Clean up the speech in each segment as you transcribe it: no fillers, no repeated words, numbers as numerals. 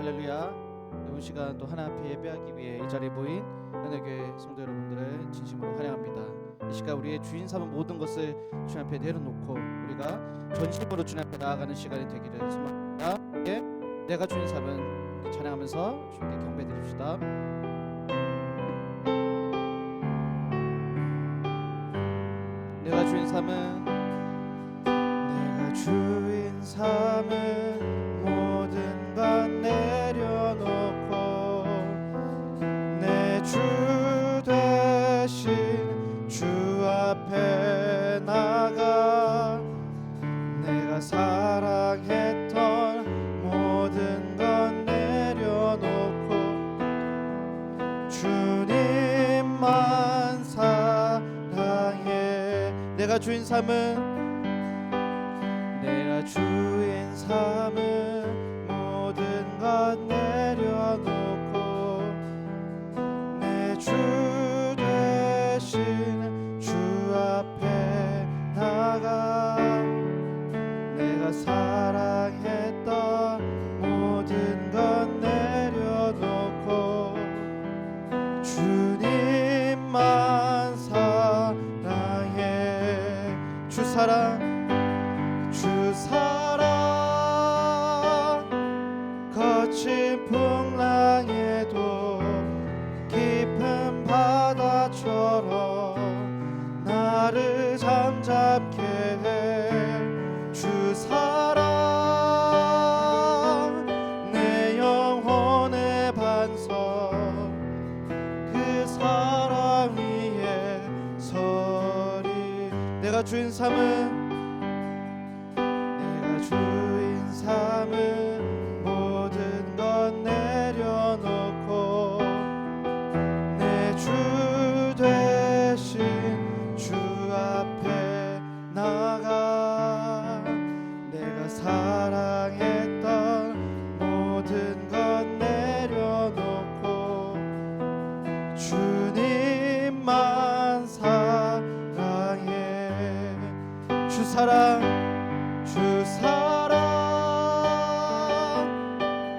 할렐루야. 이번 시간 또 하나 앞에 예배하기 위해 이 자리에 모인 은혜교회 성도 여러분들을 진심으로 환영합니다. 이 시간 우리의 주인 삼은 모든 것을 주님 앞에 내려놓고 우리가 전심으로 주님 앞에 나아가는 시간이 되기를 소망합니다. 예, 내가 주인 삼은 찬양하면서 주님께 경배드립시다. 내가 주인 삼은 모든 것 내려놓고 내 주 대신 주 앞에 나가 내가 사랑했던 모든 것 내려놓고 주님만 사랑해. 내가 주인 삼은 모든 것 내려놓고 내 주 대신 주 앞에 나가 내가 사랑했던 모든 것 내려놓고 주님만 사랑해. 주 사랑 거친 풍랑에도 깊은 바다처럼 나를 잠잠케 해. 주 사랑 내 영혼의 반석 그 사랑 위에 서리. 내가 주인 삼은 모든 것 내려놓고 내 주 대신 주 앞에 나가 내가 사랑했던 모든 것 내려놓고 주님만 사랑해. 주 사랑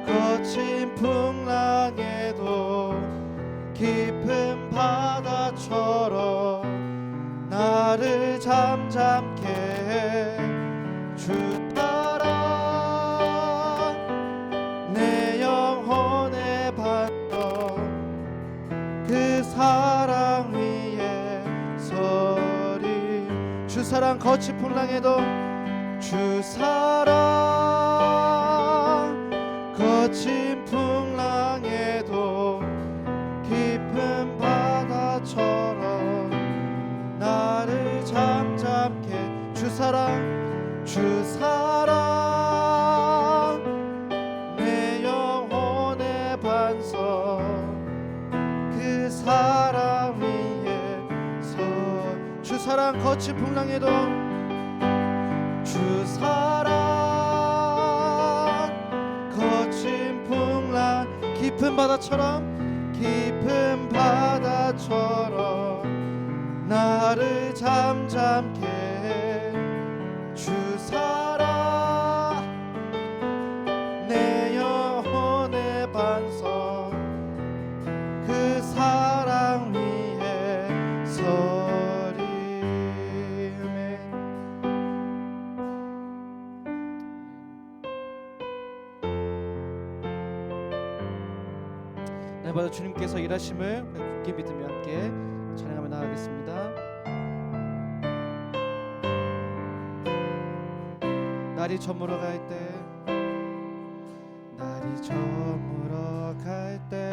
거친 풍랑에도 깊은 바다처럼 나를 잠잠케 해. 주 사랑 내 영혼의 반석 그 사랑 위에 서리. 주 사랑 거친 풍랑에도 주 사랑 거친 풍랑에도 깊은 바다처럼 나를 잠잠케. 주 사랑 내 영혼의 반석 그 사랑 위에 서. 주 사랑 거친 풍랑에도 주 사랑 거친 풍랑 깊은 바다처럼 나를 잠잠케 해. 주 사랑 내 영혼의 반석 그 사랑 위에 서리. 날마다 주님께서 일하심을 굳게 믿으며 함께 찬양하며 나아가겠습니다. 날이 저물어 갈 때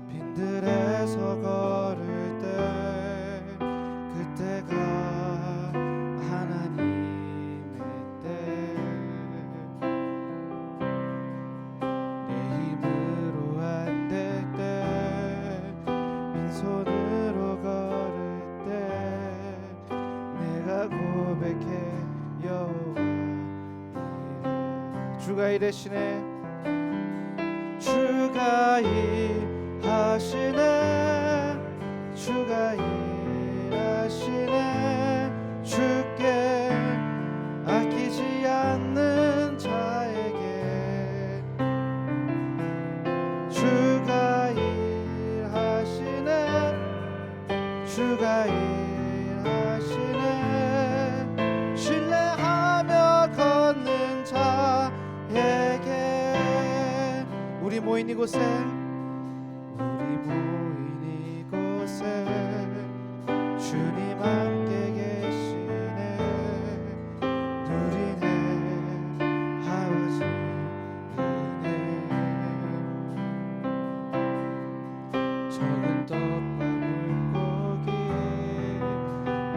빈들에서 걸을 때 그때가 하나님의 때 내 힘으로 안 될 때 빈손으로 걸을 때 내가 고백해 여호와 주가 일하시네. 주가 일하시네. 주가 일하시네. 주께 아끼지 않는 자에게 우리 모인 이곳에 주님 함께 계시네. 누리네 아버지 은혜. 적은 떡과 물고기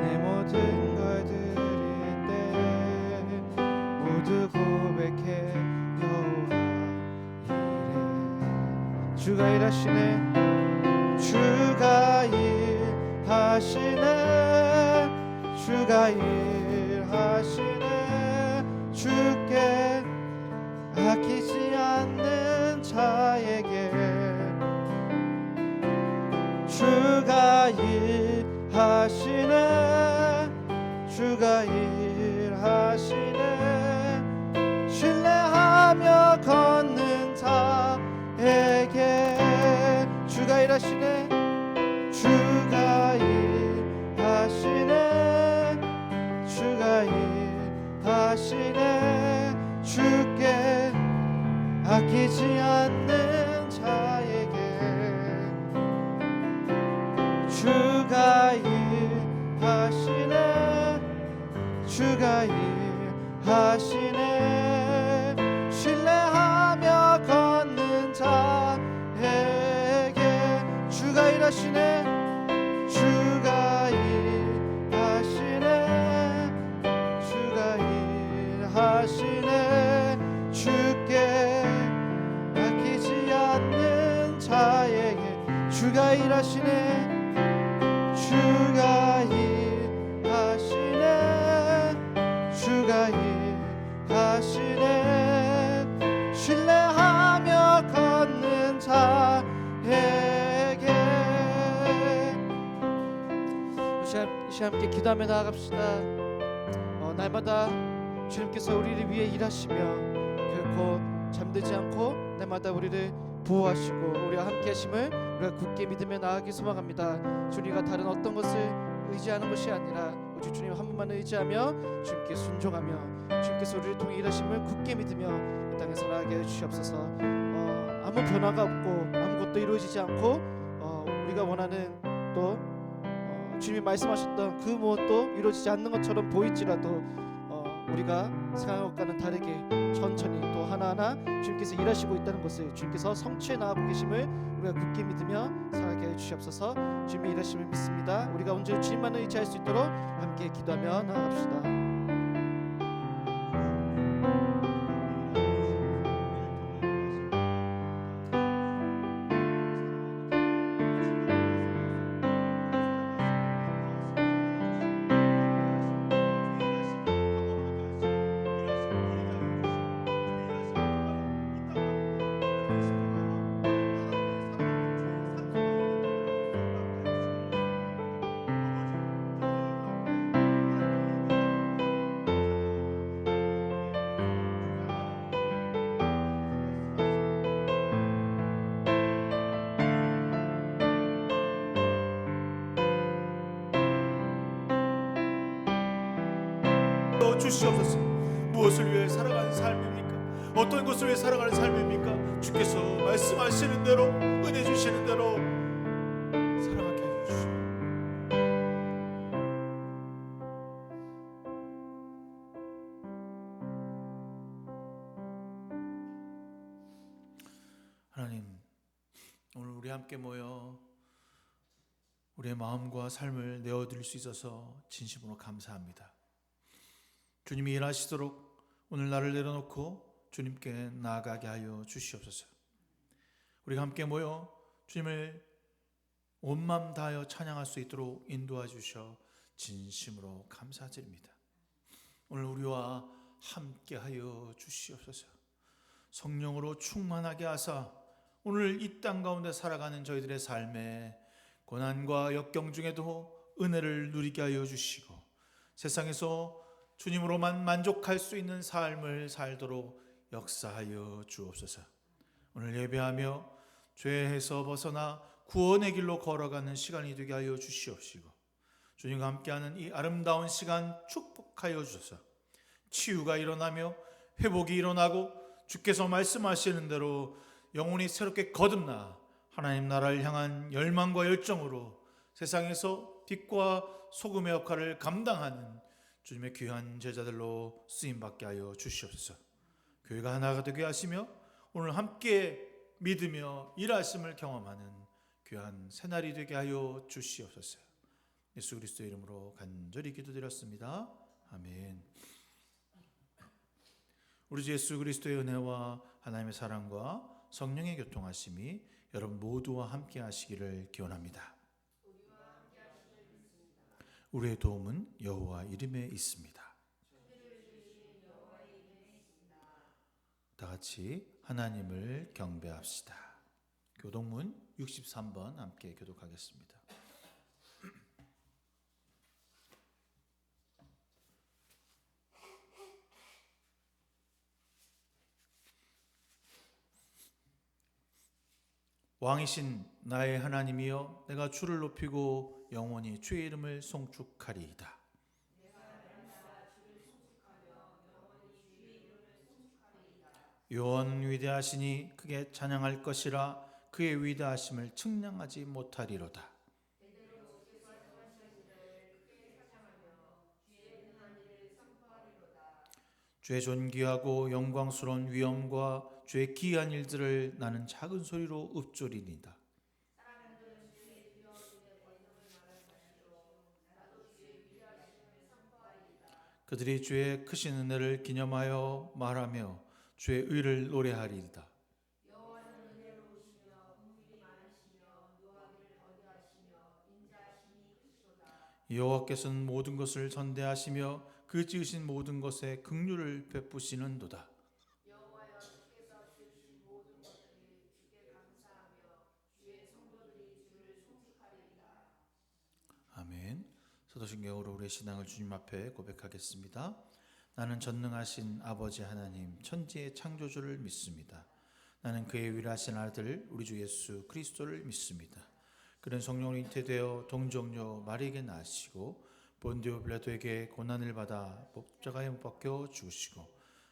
내 모든 걸 드릴 때 모두 고백해 여호와 이래. 주가 일하시네. 주가 일하시네. 주가 일하시네. 주께 아끼지 않는 자에게 주가 일하시네. 주가 일하시네. 신뢰하며 걷는 자에게 주가 일하시네. 주가 일하시네. 주가 일하시네. 주께 아끼지 않는 자에게 주가 일하시네. 주가 일하시네. 신뢰하며 걷는 자에게 주가 일하시네. 주가 일하시네. 주가 일하시네. 주께 아끼지 않는 자에게 주가 일하시네. 주가 일하시네. 주가 일하시네. 신뢰하며 걷는 자에게 이 시간 함께 기도하며 나아갑시다. 날마다 주님께서 우리를 위해 일하시며 결코 잠들지 않고 날마다 우리를 보호하시고 우리와 함께 하심을 우리가 굳게 믿으며 나아가기 소망합니다. 주님과 다른 어떤 것을 의지하는 것이 아니라 오직 주님 한 분만 의지하며 주님께 순종하며 주님께서 우리를 통해 일하심을 굳게 믿으며 이 땅에 살아가게 해주시옵소서. 아무 변화가 없고 아무것도 이루어지지 않고 우리가 원하는 또 주님이 말씀하셨던 그 무엇도 이루어지지 않는 것처럼 보일지라도 우리가 생각한 것과는 다르게 천천히 또 하나하나 주님께서 일하시고 있다는 것을 주님께서 성취해 나가고 계심을 우리가 굳게 믿으며 살아가게 해주시옵소서. 주님의 일하심을 믿습니다. 우리가 언제나 주님만을 의지할 수 있도록 함께 기도하며 나아갑시다. 주시옵소서. 무엇을 위해 살아가는 삶입니까? 어떤 것을 위해 살아가는 삶입니까? 주께서 말씀하시는 대로 은혜 주시는 대로 살아가게 해주시오. 하나님, 오늘 우리 함께 모여 우리의 마음과 삶을 내어드릴 수 있어서 진심으로 감사합니다. 주님이 일하시도록 오늘 나를 내려놓고 주님께 나아가게 하여 주시옵소서. 우리가 함께 모여 주님을 온 마음 다하여 찬양할 수 있도록 인도해 주셔 진심으로 감사드립니다. 오늘 우리와 함께 하여 주시옵소서. 성령으로 충만하게 하사 오늘 이 땅 가운데 살아가는 저희들의 삶에 고난과 역경 중에도 은혜를 누리게 하여 주시고 세상에서 주님으로만 만족할 수 있는 삶을 살도록 역사하여 주옵소서. 오늘 예배하며 죄에서 벗어나 구원의 길로 걸어가는 시간이 되게 하여 주시옵시고 주님과 함께하는 이 아름다운 시간 축복하여 주소서. 치유가 일어나며 회복이 일어나고 주께서 말씀하시는 대로 영혼이 새롭게 거듭나 하나님 나라를 향한 열망과 열정으로 세상에서 빛과 소금의 역할을 감당하는 주님의 귀한 제자들로 쓰임받게 하여 주시옵소서. 교회가 하나가 되게 하시며 오늘 함께 믿으며 일하심을 경험하는 귀한 새날이 되게 하여 주시옵소서. 예수 그리스도의 이름으로 간절히 기도드렸습니다. 아멘. 우리 주 예수 그리스도의 은혜와 하나님의 사랑과 성령의 교통하심이 여러분 모두와 함께 하시기를 기원합니다. 우리의 도움은 여호와 이름에 있습니다. 다 같이 하나님을 경배합시다. 교동문 63번 함께 교독하겠습니다. 왕이신 나의 하나님이여, 내가 주를 높이고 영원히 주의 이름을 송축하리이다. 여호와는 위대하시니 크게 찬양할 것이라. 그의 위대하심을 측량하지 못하리로다. 주의 존귀하고 영광스러운 위엄과 주의 기이한 일들을 나는 작은 소리로 읊조리니다. 그들이 주의 크신 은혜를 기념하여 말하며 주의 의를 노래하리이다. 여호와께서는 모든 것을 전대하시며 그 지으신 모든 것에 긍휼을 베푸시는도다. 아멘. 사도신경으로 우리의 신앙을 주님 앞에 고백하겠습니다. 나는 전능하신 아버지 하나님 천지의 창조주를 믿습니다. 나는 그의 위대하신 아들 우리 주 예수 그리스도를 믿습니다. 그는 성령으로 잉태되어 동정녀 마리에게 나시고 본디오 빌라도에게 고난을 받아 십자가에 못 박혀 죽으시고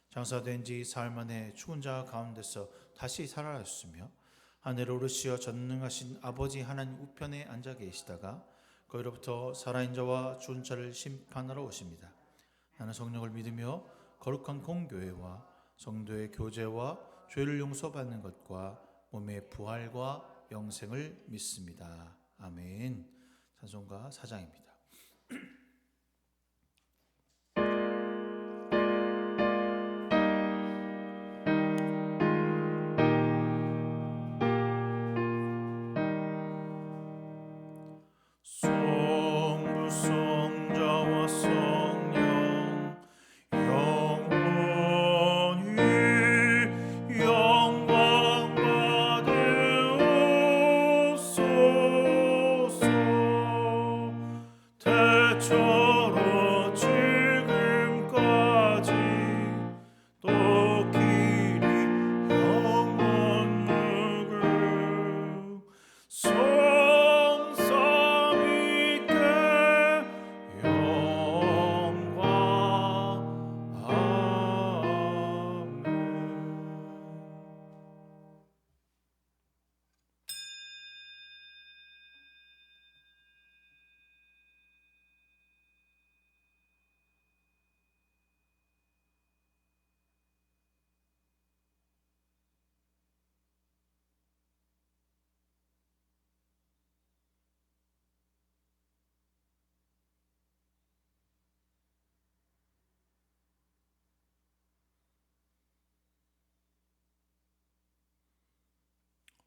장사된 지 사흘 만에 죽은 자 가운데서 다시 살아났으며 하늘에 오르시어 전능하신 아버지 하나님 우편에 앉아 계시다가 거기로부터 살아있는 자와 죽은 자를 심판하러 오십니다. 나는 성령을 믿으며 거룩한 공교회와 성도의 교제와 죄를 용서받는 것과 몸의 부활과 영생을 믿습니다. 아멘. 찬송가 4장입니다.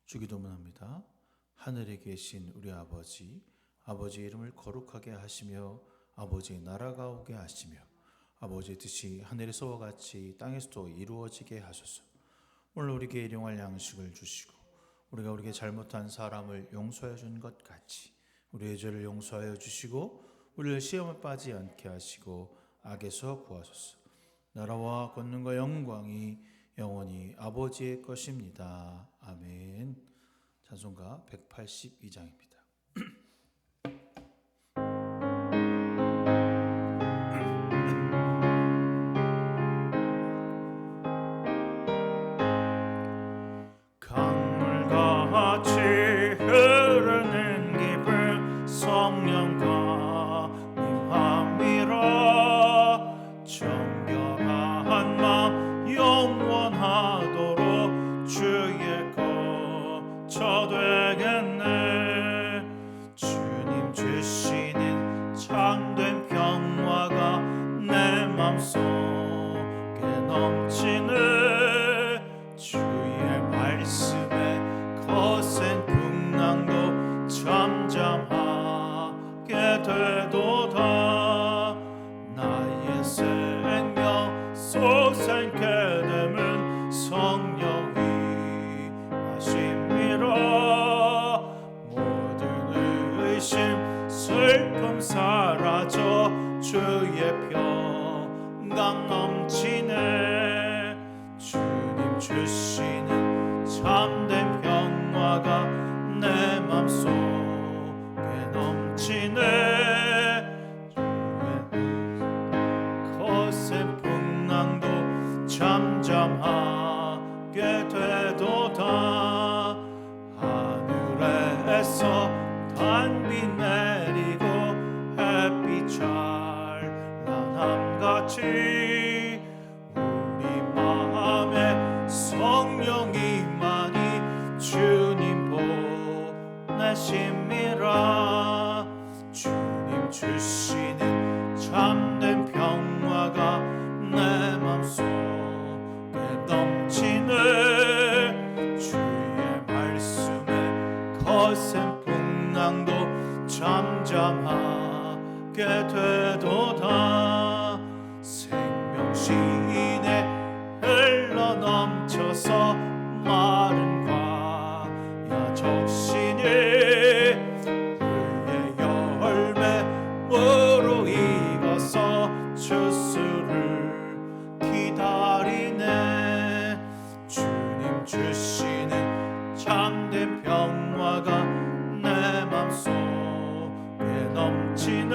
주기도문합니다. 하늘에 계신 우리 아버지, 아버지의 이름을 거룩하게 하시며 아버지의 나라가 오게 하시며 아버지의 뜻이 하늘에서와 같이 땅에서도 이루어지게 하소서. 오늘 우리에게 일용할 양식을 주시고 우리가 우리에게 잘못한 사람을 용서해 준 것 같이 우리의 죄를 용서하여 주시고 우리를 시험에 빠지지 않게 하시고 악에서 구하소서. 나라와 권능과 영광이 영원히 아버지의 것입니다. 아멘. 찬송가 182장입니다. 강 되겠네. 주님 주시는 참된 평화가 내 맘속에 넘치네. 주의 말씀에 거센 풍랑도 잠잠하게 되도다. 나의 생명 솟아있게 되면 성령이 하심이라. 모든 의심 슬픔 사라져 주의 평강 넘치네. 주님 주시는 참된 평화가 내 맘속에 넘치네. 거센 풍랑도 잠잠하게 되도다. 하늘에서 단비 내리고 햇빛 찬란함같이 우리 마음에 성령이 많이 주님 보내심이라. 주님 주시는 참된 평화가 내 맘속에 넘치네. 주의 말씀에 거센 풍랑도 잠잠하게 되도다. 생명시내 흘러 넘쳐서 마른 과야 적시니 의의 열매 무르익어서 주수를 기다리네. 주님 주시는 참된 평화가 내 맘속에 넘치네.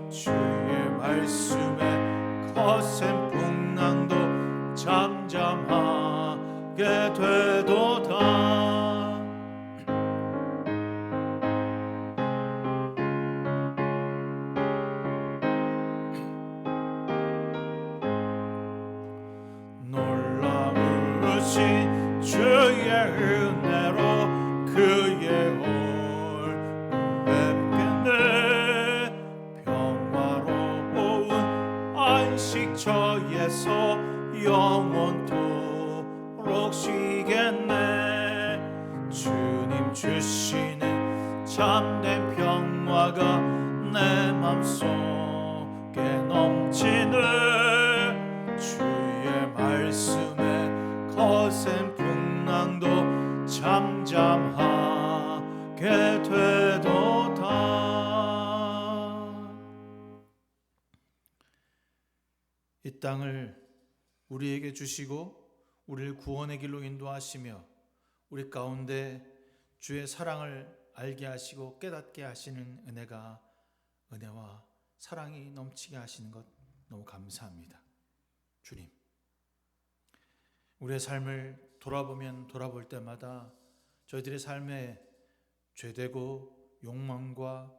주의 말씀에 거센 풍랑도 잠잠하게 되도다. 놀라우신 주의 은혜로 그의 얼굴 뵙겠네. 평화로운 안식처에서 영원토록 쉬겠네. 주님 주시는 참된 평화가 내 맘속에 넘치네. 주의 말씀에 거센 풍랑도 잠잠하게 되도다. 이 땅을 우리에게 주시고 우리를 구원의 길로 인도하시며 우리 가운데 주의 사랑을 알게 하시고 깨닫게 하시는 은혜와 사랑이 넘치게 하시는 것 너무 감사합니다. 주님, 우리의 삶을 돌아볼 때마다 저희들의 삶에 죄되고 욕망과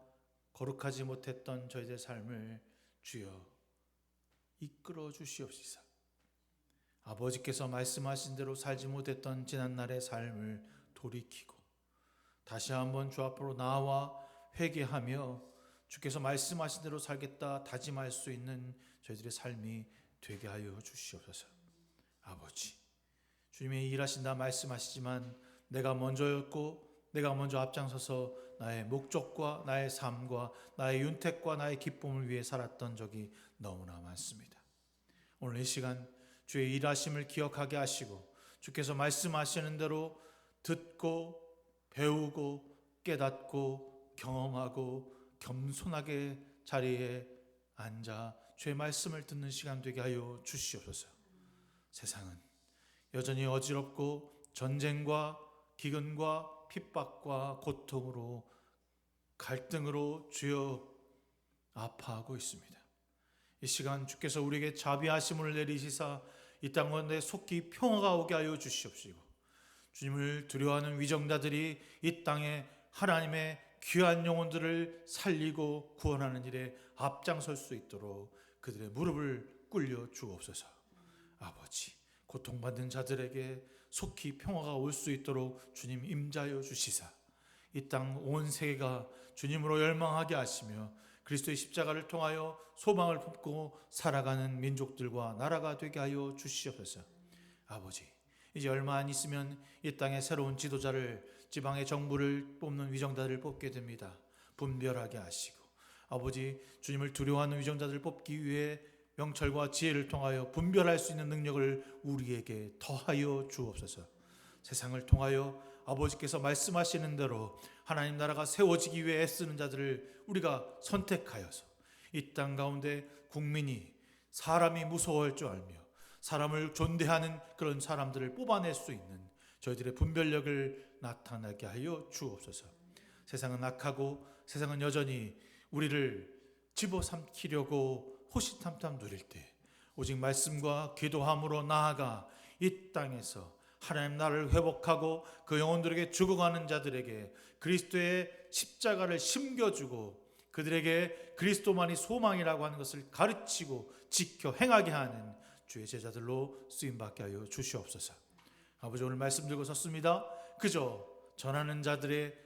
거룩하지 못했던 저희들의 삶을 주여 이끌어 주시옵소서. 아버지께서 말씀하신 대로 살지 못했던 지난날의 삶을 돌이키고 다시 한번 주 앞으로 나와 회개하며 주께서 말씀하신 대로 살겠다 다짐할 수 있는 저희들의 삶이 되게 하여 주시옵소서. 아버지, 주님이 일하신다 말씀하시지만 내가 먼저였고 내가 먼저 앞장서서 나의 목적과 나의 삶과 나의 윤택과 나의 기쁨을 위해 살았던 적이 너무나 많습니다. 오늘 이 시간 주의 일하심을 기억하게 하시고 주께서 말씀하시는 대로 듣고 배우고 깨닫고 경험하고 겸손하게 자리에 앉아 주의 말씀을 듣는 시간 되게 하여 주시옵소서. 세상은 여전히 어지럽고 전쟁과 기근과 핍박과 고통으로 갈등으로 주여 아파하고 있습니다. 이 시간 주께서 우리에게 자비하심을 내리시사 이 땅 가운데 속히 평화가 오게 하여 주시옵시고 주님을 두려워하는 위정자들이 이 땅에 하나님의 귀한 영혼들을 살리고 구원하는 일에 앞장설 수 있도록 그들의 무릎을 꿇려 주옵소서. 아버지, 고통받는 자들에게 속히 평화가 올 수 있도록 주님 임자여 주시사 이 땅 온 세계가 주님으로 열망하게 하시며 그리스도의 십자가를 통하여 소망을 품고 살아가는 민족들과 나라가 되게 하여 주시옵소서. 아버지, 이제 얼마 안 있으면 이 땅의 새로운 지도자를, 지방의 정부를 뽑는 위정자들을 뽑게 됩니다. 분별하게 하시고 아버지, 주님을 두려워하는 위정자들을 뽑기 위해 명철과 지혜를 통하여 분별할 수 있는 능력을 우리에게 더하여 주옵소서. 세상을 통하여 아버지께서 말씀하시는 대로 하나님 나라가 세워지기 위해 애쓰는 자들을 우리가 선택하여서 이 땅 가운데 국민이 사람이 무서워할 줄 알며 사람을 존대하는 그런 사람들을 뽑아낼 수 있는 저희들의 분별력을 나타나게 하여 주옵소서. 세상은 악하고 세상은 여전히 우리를 집어삼키려고 호시탐탐 누릴 때 오직 말씀과 기도함으로 나아가 이 땅에서 하나님 나라를 회복하고 그 영혼들에게 죽어가는 자들에게 그리스도의 십자가를 심겨주고 그들에게 그리스도만이 소망이라고 하는 것을 가르치고 지켜 행하게 하는 주의 제자들로 쓰임받게 하여 주시옵소서. 아버지, 오늘 말씀 들고 섰습니다. 그저 전하는 자들의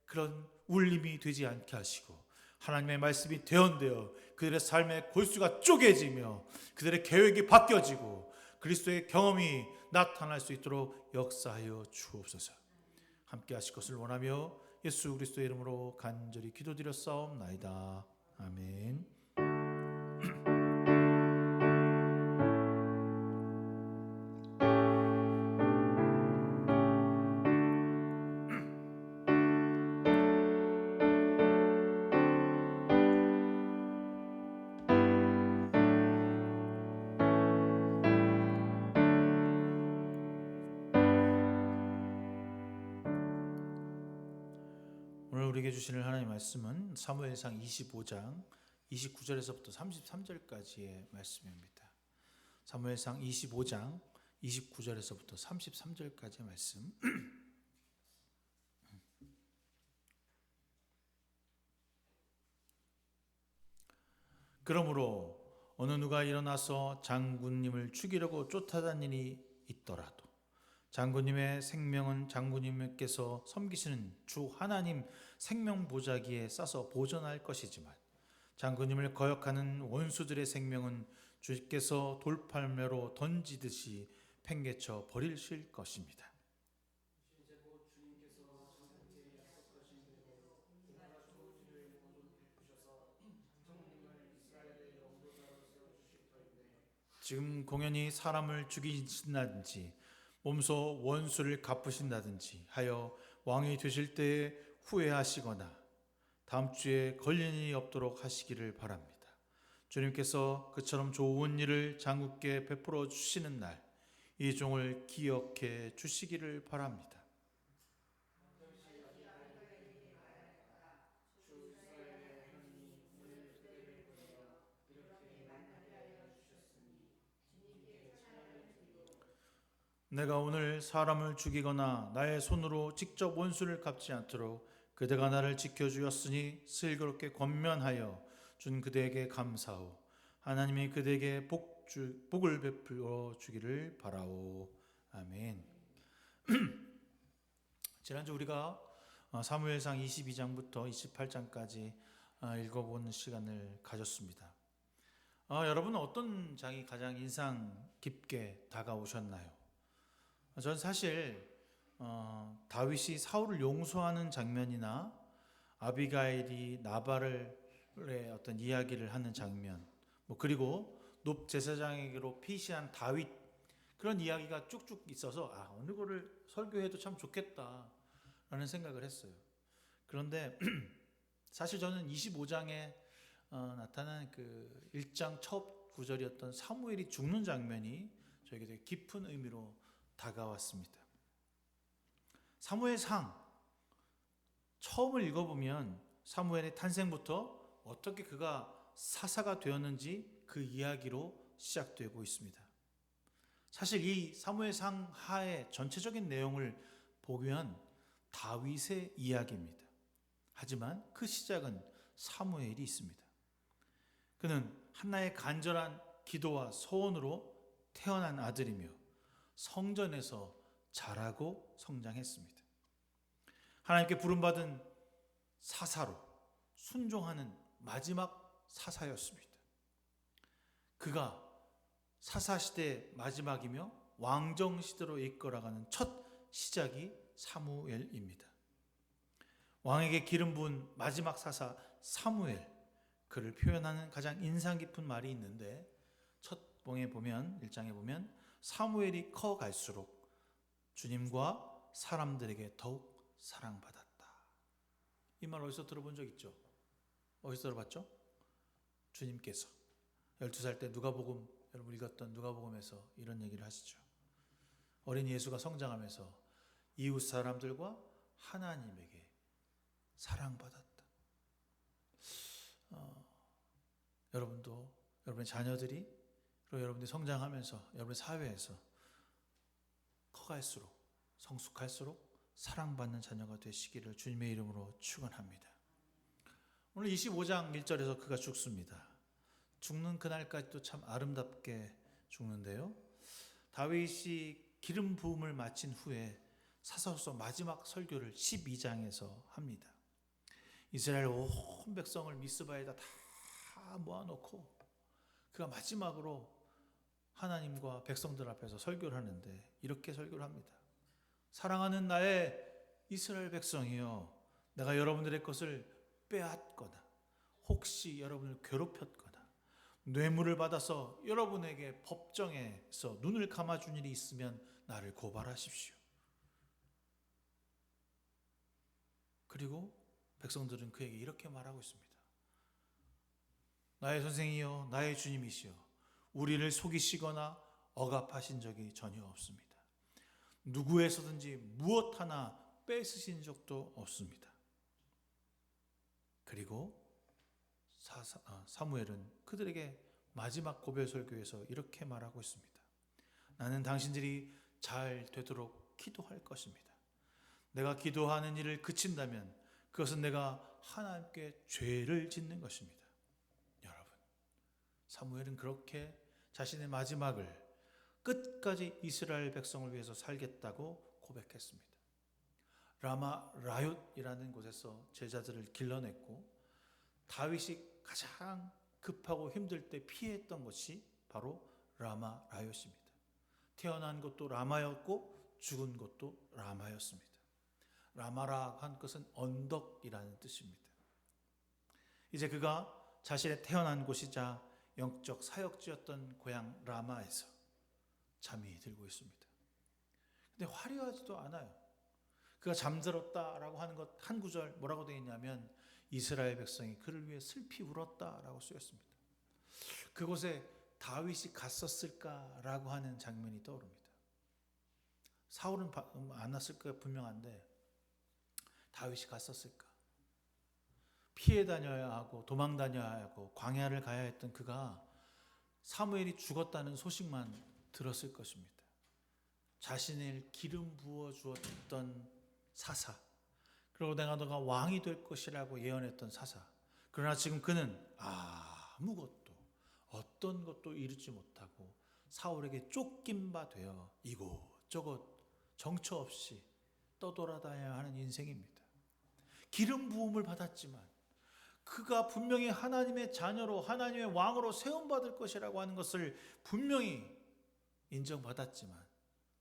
그런 울림이 되지 않게 하시고 하나님의 말씀이 대언되어 그들의 삶의 골수가 쪼개지며 그들의 계획이 바뀌어지고 그리스도의 경험이 나타날 수 있도록 역사하여 주옵소서. 함께 하실 것을 원하며 예수 그리스도의 이름으로 간절히 기도드렸사옵나이다. 아멘. 오늘 우리에게 주시는 하나님의 말씀은 사무엘상 25장 29절에서부터 33절까지의 말씀입니다. 사무엘상 25장 29절에서부터 33절까지의 말씀. 그러므로 어느 누가 일어나서 장군님을 죽이려고 쫓아다니니 있더라도 장군님의 생명은 장군님께서 섬기시는 주 하나님 생명 보좌기에 싸서 보존할 것이지만 장군님을 거역하는 원수들의 생명은 주께서 돌팔매로 던지듯이 팽개쳐 버리실 것입니다. 지금 공연히 사람을 죽이신다든지 몸소 원수를 갚으신다든지 하여 왕이 되실 때에 후회하시거나 다음 주에 걸릴 일이 없도록 하시기를 바랍니다. 주님께서 그처럼 좋은 일을 장국께 베풀어 주시는 날 이 종을 기억해 주시기를 바랍니다. 내가 오늘 사람을 죽이거나 나의 손으로 직접 원수를 갚지 않도록 그대가 나를 지켜주었으니 슬기롭게 권면하여 준 그대에게 감사하오. 하나님이 그대에게 복을 베풀어 주기를 바라오. 아멘. 지난주 우리가 사무엘상 22장부터 28장까지 읽어본 시간을 가졌습니다. 여러분은 어떤 장이 가장 인상 깊게 다가오셨나요? 전 사실 다윗이 사울을 용서하는 장면이나 아비가일이 나발의 어떤 이야기를 하는 장면, 그리고 높 제사장에게로 피시한 다윗 그런 이야기가 쭉쭉 있어서 어느 거를 설교해도 참 좋겠다라는 생각을 했어요. 그런데 사실 저는 25장에 나타난 그 1장 첫 구절이었던 사무엘이 죽는 장면이 저에게 되게 깊은 의미로 다가왔습니다. 사무엘상 처음을 읽어보면 사무엘의 탄생부터 어떻게 그가 사사가 되었는지 그 이야기로 시작되고 있습니다. 사실 이 사무엘상 하의 전체적인 내용을 보면 다윗의 이야기입니다. 하지만 그 시작은 사무엘이 있습니다. 그는 한나의 간절한 기도와 소원으로 태어난 아들이며 성전에서 자라고 성장했습니다. 하나님께 부름받은 사사로 순종하는 마지막 사사였습니다. 그가 사사시대의 마지막이며 왕정시대로 이끌어가는 첫 시작이 사무엘입니다. 왕에게 기름 부은 마지막 사사 사무엘, 그를 표현하는 가장 인상 깊은 말이 있는데, 첫 봉에 보면 1장에 보면 사무엘이 커갈수록 주님과 사람들에게 더욱 사랑받았다. 이 말 어디서 들어본 적 있죠? 어디서 들어봤죠? 주님께서 12살 때 누가복음, 여러분 읽었던 누가복음에서 이런 얘기를 하시죠. 어린 예수가 성장하면서 이웃 사람들과 하나님에게 사랑받았다. 여러분도, 여러분의 자녀들이, 그리고 여러분들이 성장하면서 여러분의 사회에서 커갈수록, 성숙할수록 사랑받는 자녀가 되시기를 주님의 이름으로 축원합니다. 오늘 25장 1절에서 그가 죽습니다. 죽는 그날까지도 참 아름답게 죽는데요. 다윗이 기름 부음을 마친 후에 사사로서 마지막 설교를 12장에서 합니다. 이스라엘 온 백성을 미스바에다 다 모아놓고 그가 마지막으로 하나님과 백성들 앞에서 설교를 하는데 이렇게 설교를 합니다. 사랑하는 나의 이스라엘 백성이여, 내가 여러분들의 것을 빼앗거나 혹시 여러분을 괴롭혔거나 뇌물을 받아서 여러분에게 법정에서 눈을 감아준 일이 있으면 나를 고발하십시오. 그리고 백성들은 그에게 이렇게 말하고 있습니다. 나의 선생이여, 나의 주님이시여, 우리를 속이시거나 억압하신 적이 전혀 없습니다. 누구에서든지 무엇 하나 뺏으신 적도 없습니다. 그리고 사무엘은 그들에게 마지막 고별 설교에서 이렇게 말하고 있습니다. 나는 당신들이 잘 되도록 기도할 것입니다. 내가 기도하는 일을 그친다면 그것은 내가 하나님께 죄를 짓는 것입니다. 여러분, 사무엘은 그렇게 자신의 마지막을 끝까지 이스라엘 백성을 위해서 살겠다고 고백했습니다. 라마 라얏이라는 곳에서 제자들을 길러냈고 다윗이 가장 급하고 힘들 때 피했던 것이 바로 라마 라얏입니다. 태어난 곳도 라마였고 죽은 곳도 라마였습니다. 라마라 한 것은 언덕이라는 뜻입니다. 이제 그가 자신의 태어난 곳이자 영적 사역지였던 고향 라마에서 잠이 들고 있습니다. 근데 화려하지도 않아요. 그가 잠들었다라고 하는 것 한 구절 뭐라고 되어 있냐면 이스라엘 백성이 그를 위해 슬피 울었다라고 쓰였습니다. 그곳에 다윗이 갔었을까라고 하는 장면이 떠오릅니다. 사울은 안 왔을까 분명한데 다윗이 갔었을까? 피해 다녀야 하고 도망 다녀야 하고 광야를 가야 했던 그가 사무엘이 죽었다는 소식만 들었을 것입니다. 자신을 기름 부어 주었던 사사, 그리고 내가 너가 왕이 될 것이라고 예언했던 사사. 그러나 지금 그는 아무것도 어떤 것도 이루지 못하고 사울에게 쫓긴 바 되어 이곳저곳 정처 없이 떠돌아다녀야 하는 인생입니다. 기름 부음을 받았지만 그가 분명히 하나님의 자녀로 하나님의 왕으로 세움받을 것이라고 하는 것을 분명히 인정받았지만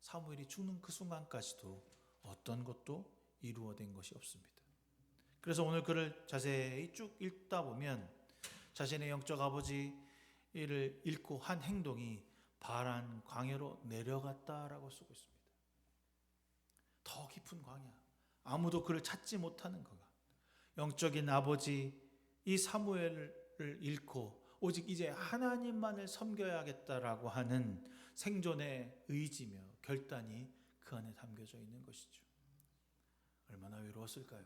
사무엘이 죽는 그 순간까지도 어떤 것도 이루어진 것이 없습니다. 그래서 오늘 글을 자세히 쭉 읽다 보면 자신의 영적 아버지를 잃고 한 행동이 바란 광야로 내려갔다라고 쓰고 있습니다. 더 깊은 광야, 아무도 그를 찾지 못하는 거가 영적인 아버지 이 사무엘을 잃고 오직 이제 하나님만을 섬겨야겠다라고 하는 생존의 의지며 결단이 그 안에 담겨져 있는 것이죠. 얼마나 외로웠을까요?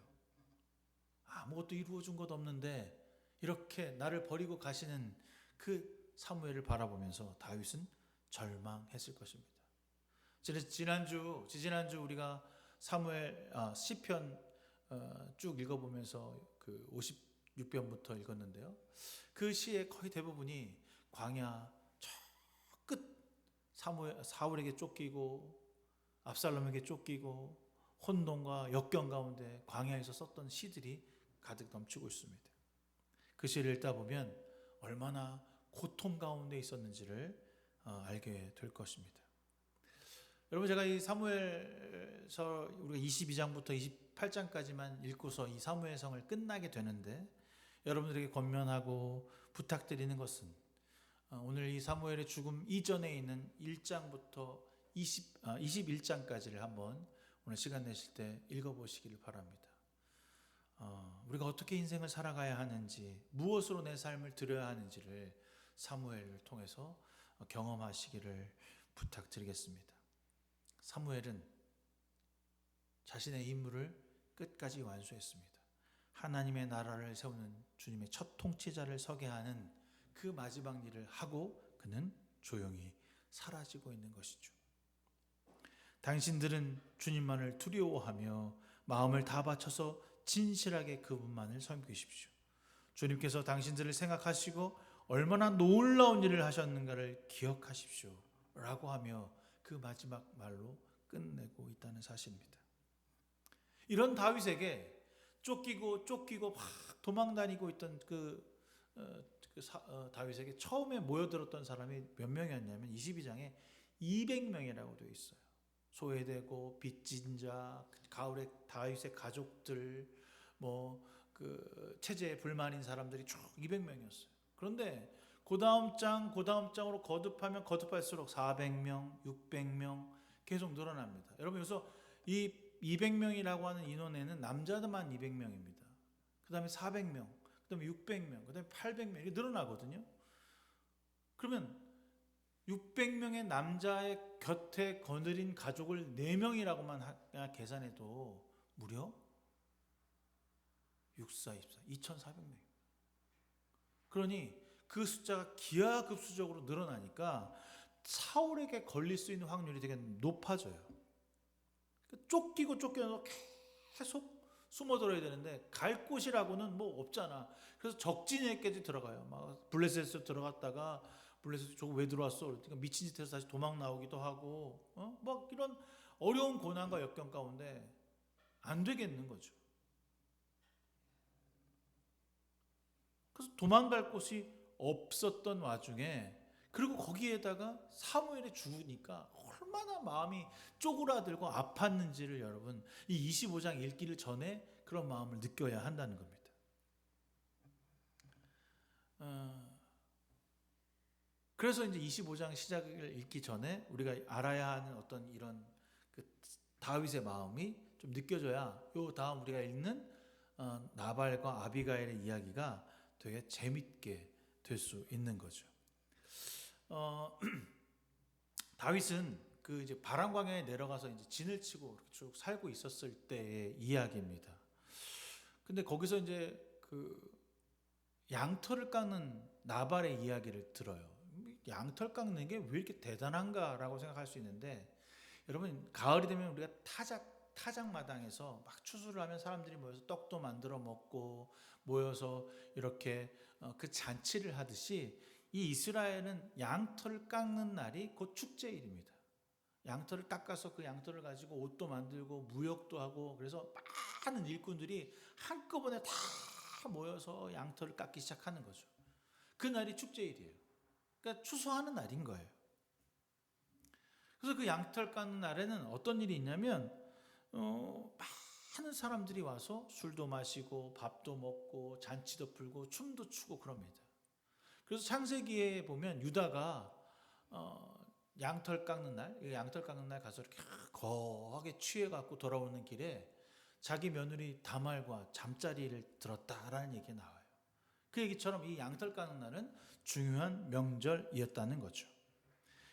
아무것도 이루어준 것 없는데 이렇게 나를 버리고 가시는 그 사무엘을 바라보면서 다윗은 절망했을 것입니다. 지지난주 우리가 사무엘 시편 쭉 읽어보면서 그 56편부터 읽었는데요. 그 시의 거의 대부분이 광야 저 끝 사울에게 쫓기고 압살롬에게 쫓기고 혼돈과 역경 가운데 광야에서 썼던 시들이 가득 넘치고 있습니다. 그 시를 읽다 보면 얼마나 고통 가운데 있었는지를 알게 될 것입니다. 여러분, 제가 이 사무엘서 우리가 22장부터 28장까지만 읽고서 이 사무엘성을 끝나게 되는데, 여러분들에게 권면하고 부탁드리는 것은 오늘 이 사무엘의 죽음 이전에 있는 1장부터 21장까지를 한번 오늘 시간 내실 때 읽어보시기를 바랍니다. 우리가 어떻게 인생을 살아가야 하는지, 무엇으로 내 삶을 드려야 하는지를 사무엘을 통해서 경험하시기를 부탁드리겠습니다. 사무엘은 자신의 임무를 끝까지 완수했습니다. 하나님의 나라를 세우는 주님의 첫 통치자를 서게 하는 그 마지막 일을 하고 그는 조용히 사라지고 있는 것이죠. 당신들은 주님만을 두려워하며 마음을 다 바쳐서 진실하게 그분만을 섬기십시오. 주님께서 당신들을 생각하시고 얼마나 놀라운 일을 하셨는가를 기억하십시오 라고 하며 그 마지막 말로 끝내고 있다는 사실입니다. 이런 다윗에게 쫓기고 막 도망다니고 있던 다윗에게 처음에 모여들었던 사람이 몇 명이었냐면 22장에 200명이라고 되어 있어요. 소외되고 빚진 자, 가을에 다윗의 가족들, 체제에 불만인 사람들이 쭉 200명이었어요. 그런데 그 다음 장으로 거듭하면 거듭할수록 400명, 600명 계속 늘어납니다. 여러분, 여기서 이 200명이라고 하는 인원에는 남자들만 200명입니다. 그 다음에 400명, 그 다음에 600명, 그 다음에 800명 이렇게 늘어나거든요. 그러면 600명의 남자의 곁에 거느린 가족을 4명이라고만 계산해도 무려 6,424, 2,400명. 그러니 그 숫자가 기하급수적으로 늘어나니까 사울에게 걸릴 수 있는 확률이 되게 높아져요. 쫓겨서 계속 숨어들어야 되는데 갈 곳이라고는 없잖아. 그래서 적진에까지 들어가요. 막 블레셋에서 들어갔다가 블레셋 저거 왜 들어왔어? 그러니까 미친 짓 해서 다시 도망 나오기도 하고, 막 이런 어려운 고난과 역경 가운데 안 되겠는 거죠. 그래서 도망갈 곳이 없었던 와중에, 그리고 거기에다가 사무엘이 죽으니까 얼마나 마음이 쪼그라들고 아팠는지를 여러분 이 25장 읽기를 전에 그런 마음을 느껴야 한다는 겁니다. 그래서 이제 25장 시작을 읽기 전에 우리가 알아야 하는 어떤 이런 다윗의 마음이 좀 느껴져야 요 다음 우리가 읽는 나발과 아비가일의 이야기가 되게 재밌게 될 수 있는 거죠. 다윗은 그 이제 바람광야에 내려가서 이제 진을 치고 이렇게 쭉 살고 있었을 때의 이야기입니다. 근데 거기서 이제 그 양털을 깎는 나발의 이야기를 들어요. 양털 깎는 게 왜 이렇게 대단한가라고 생각할 수 있는데, 여러분 가을이 되면 우리가 타작마당에서 막 추수를 하면 사람들이 모여서 떡도 만들어 먹고 모여서 이렇게 그 잔치를 하듯이 이 이스라엘은 양털을 깎는 날이 곧 축제일입니다. 양털을 깎아서 그 양털을 가지고 옷도 만들고 무역도 하고, 그래서 많은 일꾼들이 한꺼번에 다 모여서 양털을 깎기 시작하는 거죠. 그 날이 축제일이에요. 그러니까 추수하는 날인 거예요. 그래서 그 양털 깎는 날에는 어떤 일이 있냐면 많은 사람들이 와서 술도 마시고 밥도 먹고 잔치도 풀고 춤도 추고 그럽니다. 그래서 창세기에 보면 유다가 양털 깎는 날 가서 이렇게 거하게 취해갖고 돌아오는 길에 자기 며느리 다말과 잠자리를 들었다라는 얘기가 나와요. 그 얘기처럼 이 양털 깎는 날은 중요한 명절이었다는 거죠.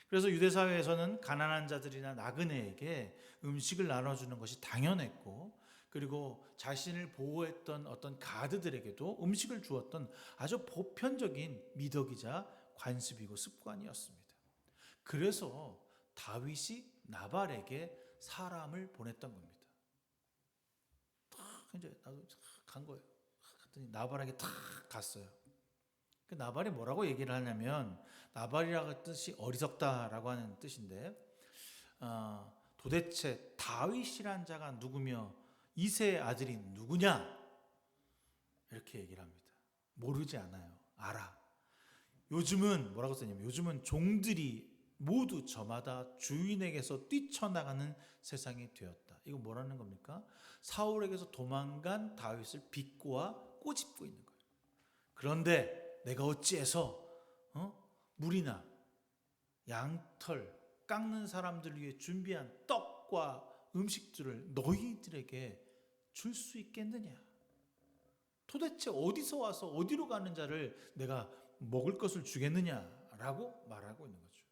그래서 유대 사회에서는 가난한 자들이나 나그네에게 음식을 나눠주는 것이 당연했고, 그리고 자신을 보호했던 어떤 가드들에게도 음식을 주었던 아주 보편적인 미덕이자 관습이고 습관이었습니다. 그래서 다윗이 나발에게 사람을 보냈던 겁니다. 딱 이제 나도 간 거예요. 갔더니 나발에게 딱 갔어요. 그 나발이 뭐라고 얘기를 하냐면, 나발이라고 뜻이 어리석다라고 하는 뜻인데, 도대체 다윗이란 자가 누구며 이새의 아들이 누구냐? 이렇게 얘기를 합니다. 모르지 않아요. 알아. 요즘은 뭐라고 썼냐면 요즘은 종들이 모두 저마다 주인에게서 뛰쳐나가는 세상이 되었다. 이거 뭐라는 겁니까? 사울에게서 도망간 다윗을 비꼬아 꼬집고 있는 거예요. 그런데 내가 어찌해서 물이나 양털 깎는 사람들을 위해 준비한 떡과 음식들을 너희들에게 줄 수 있겠느냐? 도대체 어디서 와서 어디로 가는 자를 내가 먹을 것을 주겠느냐라고 말하고 있는 거죠.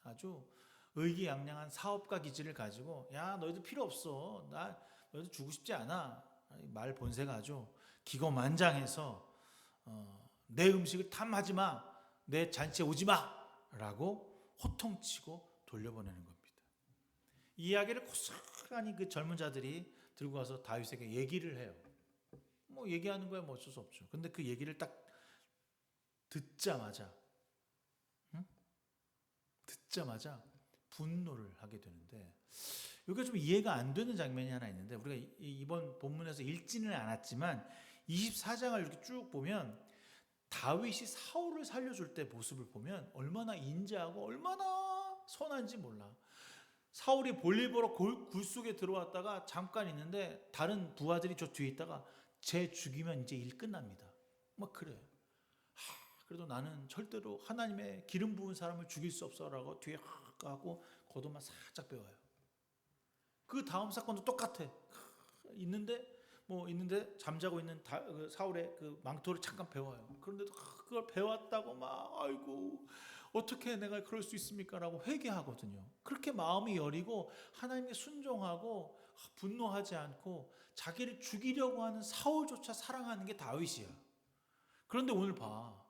아주 의기양양한 사업가 기질을 가지고 야 너희들 필요 없어, 나 너희들 주고 싶지 않아, 말 본새가 아주 기고만장해서 내 음식을 탐하지 마, 내 잔치에 오지 마라고 호통치고 돌려보내는 겁니다. 이 이야기를 고스란히 그 젊은 자들이 들고 와서 다윗에게 얘기를 해요. 뭐 얘기하는 거야 뭐 어쩔 수 없죠. 근데 그 얘기를 딱 듣자마자 분노를 하게 되는데, 여기가 좀 이해가 안 되는 장면이 하나 있는데, 우리가 이번 본문에서 읽지는 않았지만 24장을 이렇게 쭉 보면 다윗이 사울을 살려줄 때 모습을 보면 얼마나 인자하고 얼마나 선한지 몰라. 사울이 볼일 보러 굴 속에 들어왔다가 잠깐 있는데 다른 부하들이 저 뒤에 있다가 쟤 죽이면 이제 일 끝납니다. 막 그래. 그래도 나는 절대로 하나님의 기름 부은 사람을 죽일 수 없어라고 뒤에 하고 겉옷만 살짝 빼와요. 그 다음 사건도 똑같아. 있는데 잠자고 있는 사울의 그 망토를 잠깐 베와요. 그런데도 그걸 베왔다고 막 아이고 어떻게 내가 그럴 수 있습니까라고 회개하거든요. 그렇게 마음이 여리고 하나님께 순종하고 분노하지 않고 자기를 죽이려고 하는 사울조차 사랑하는 게 다윗이야. 그런데 오늘 봐,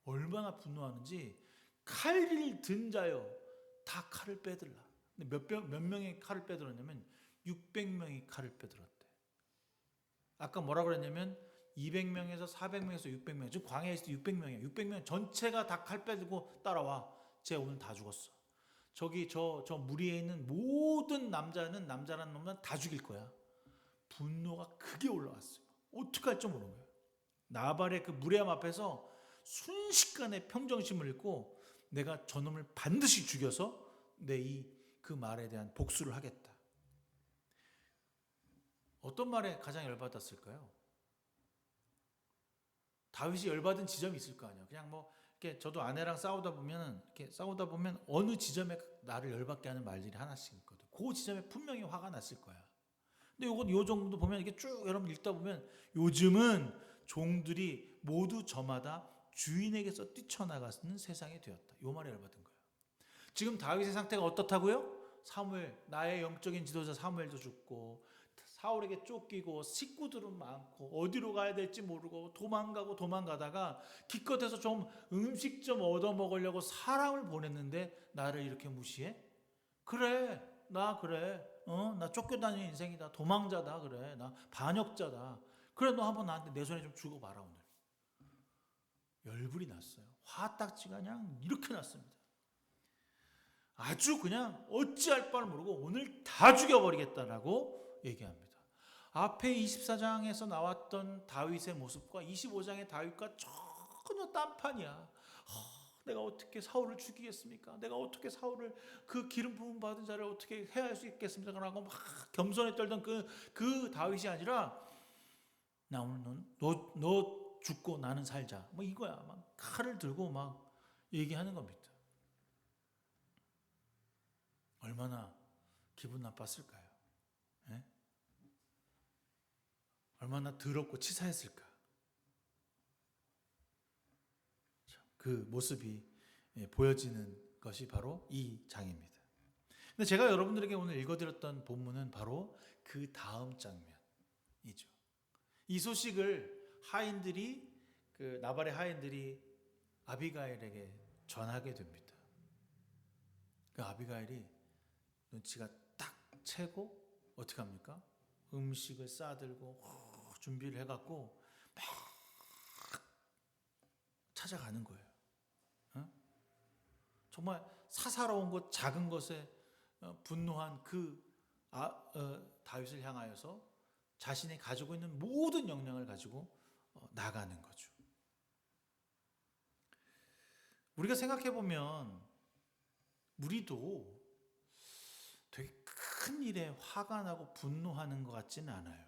얼마나 분노하는지. 칼을 든 자여 다 칼을 빼들라. 근데 몇 명의 칼을 빼들었냐면 600명이 칼을 빼들었대. 아까 뭐라 그랬냐면 200명에서 400명에서 600명. 지금 광야에 있을 때 600명이야. 600명 전체가 다 칼 빼들고 따라와. 쟤 오늘 다 죽었어. 저기 저 무리에 있는 모든 남자라는 놈은 다 죽일 거야. 분노가 크게 올라왔어요. 어떻게 할지 모르는 거예요. 나발의 그 무리함 앞에서 순식간에 평정심을 잃고 내가 저놈을 반드시 죽여서 내 그 말에 대한 복수를 하겠다. 어떤 말에 가장 열받았을까요? 다윗이 열받은 지점이 있을 거 아니에요. 그냥 뭐 이렇게 저도 아내랑 싸우다 보면 어느 지점에 나를 열받게 하는 말들이 하나씩 있거든. 그 지점에 분명히 화가 났을 거야. 근데 요 정도 보면 이게 쭉 여러분 읽다 보면 요즘은 종들이 모두 저마다 주인에게서 뛰쳐나가는 세상이 되었다. 요 말에 열받은 거예요. 지금 다윗의 상태가 어떻다고요? 사무엘, 나의 영적인 지도자 사무엘도 죽고 사울에게 쫓기고 식구들은 많고 어디로 가야 될지 모르고 도망가다가 기껏해서 좀 음식 좀 얻어먹으려고 사람을 보냈는데 나를 이렇게 무시해? 그래, 나 쫓겨다니는 인생이다. 도망자다. 그래, 나 반역자다. 그래, 너 한번 나한테 내 손에 좀 주고 봐라. 오늘 열불이 났어요. 화딱지가 그냥 이렇게 났습니다. 아주 그냥 어찌할 바를 모르고 오늘 다 죽여버리겠다라고 얘기합니다. 앞에 24장에서 나왔던 다윗의 모습과 25장의 다윗과 전혀 딴판이야. 내가 어떻게 사울을 죽이겠습니까? 내가 어떻게 사울을, 그 기름 부음 받은 자를 어떻게 해할 수 있겠습니까? 라고 막 겸손에 떨던 그 다윗이 아니라 나 오늘 너 죽고 나는 살자. 뭐 이거야. 막 칼을 들고 막 얘기하는 겁니다. 얼마나 기분 나빴을까요? 예? 얼마나 더럽고 치사했을까? 그 모습이 보여지는 것이 바로 이 장입니다. 근데 제가 여러분들에게 오늘 읽어드렸던 본문은 바로 그 다음 장면이죠. 이 소식을 그 나발의 하인들이 아비가일에게 전하게 됩니다. 그 아비가일이 눈치가 딱 채고 어떻게 합니까? 음식을 싸들고 준비를 해갖고 막 찾아가는 거예요. 정말 사사로운 것, 작은 것에 분노한 다윗을 향하여서 자신이 가지고 있는 모든 역량을 가지고 나가는 거죠. 우리가 생각해 보면 우리도 되게 큰 일에 화가 나고 분노하는 것 같지는 않아요.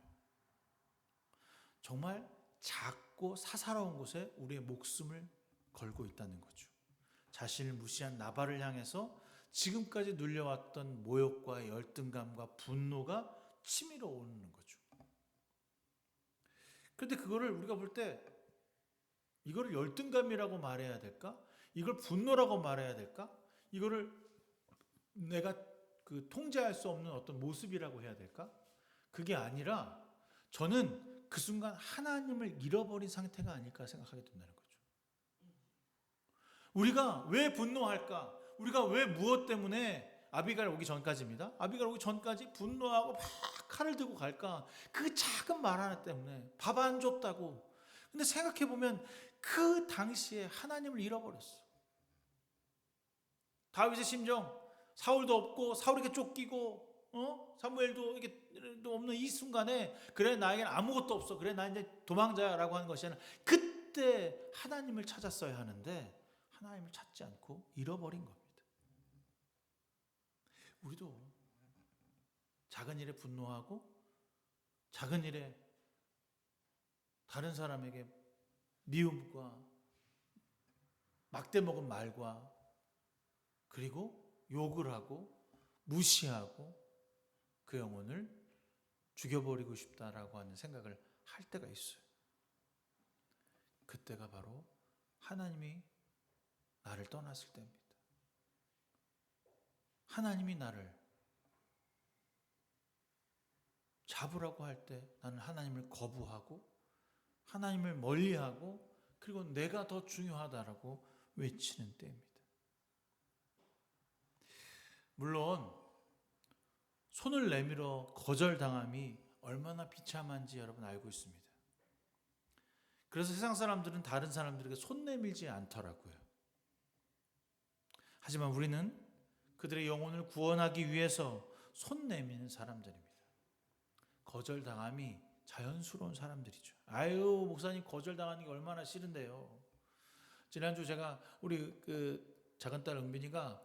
정말 작고 사사로운 곳에 우리의 목숨을 걸고 있다는 거죠. 자신을 무시한 나발을 향해서 지금까지 눌려왔던 모욕과 열등감과 분노가 치밀어 오르는 거죠. 그런데 그거를 우리가 볼 때 이거를 열등감이라고 말해야 될까? 이걸 분노라고 말해야 될까? 이거를 내가 통제할 수 없는 어떤 모습이라고 해야 될까? 그게 아니라 저는 그 순간 하나님을 잃어버린 상태가 아닐까 생각하게 된다는 거죠. 우리가 왜 분노할까? 우리가 왜 무엇 때문에 아비가일 오기 전까지입니다. 아비가일 오기 전까지 분노하고 막 칼을 들고 갈까? 그 작은 말 하나 때문에 밥 안 줬다고. 근데 생각해 보면 그 당시에 하나님을 잃어버렸어. 다윗의 심정, 사울도 없고 사울에게 쫓기고 사무엘도 이게 없는 이 순간에 그래 나에게는 아무것도 없어. 그래 나 이제 도망자라고 하는 것이 아니라 그때 하나님을 찾았어야 하는데 하나님을 찾지 않고 잃어버린 겁니다. 우리도 작은 일에 분노하고 작은 일에 다른 사람에게 미움과 막대먹은 말과 그리고 욕을 하고 무시하고 그 영혼을 죽여버리고 싶다라고 하는 생각을 할 때가 있어요. 그때가 바로 하나님이 나를 떠났을 때입니다. 하나님이 나를 잡으라고 할 때 나는 하나님을 거부하고 하나님을 멀리하고 그리고 내가 더 중요하다라고 외치는 때입니다. 물론 손을 내밀어 거절당함이 얼마나 비참한지 여러분 알고 있습니다. 그래서 세상 사람들은 다른 사람들에게 손 내밀지 않더라고요. 하지만 우리는 그들의 영혼을 구원하기 위해서 손 내미는 사람들입니다. 거절당함이 자연스러운 사람들이죠. 아유, 목사님 거절당하는 게 얼마나 싫은데요. 지난주 제가 우리 작은 딸 은빈이가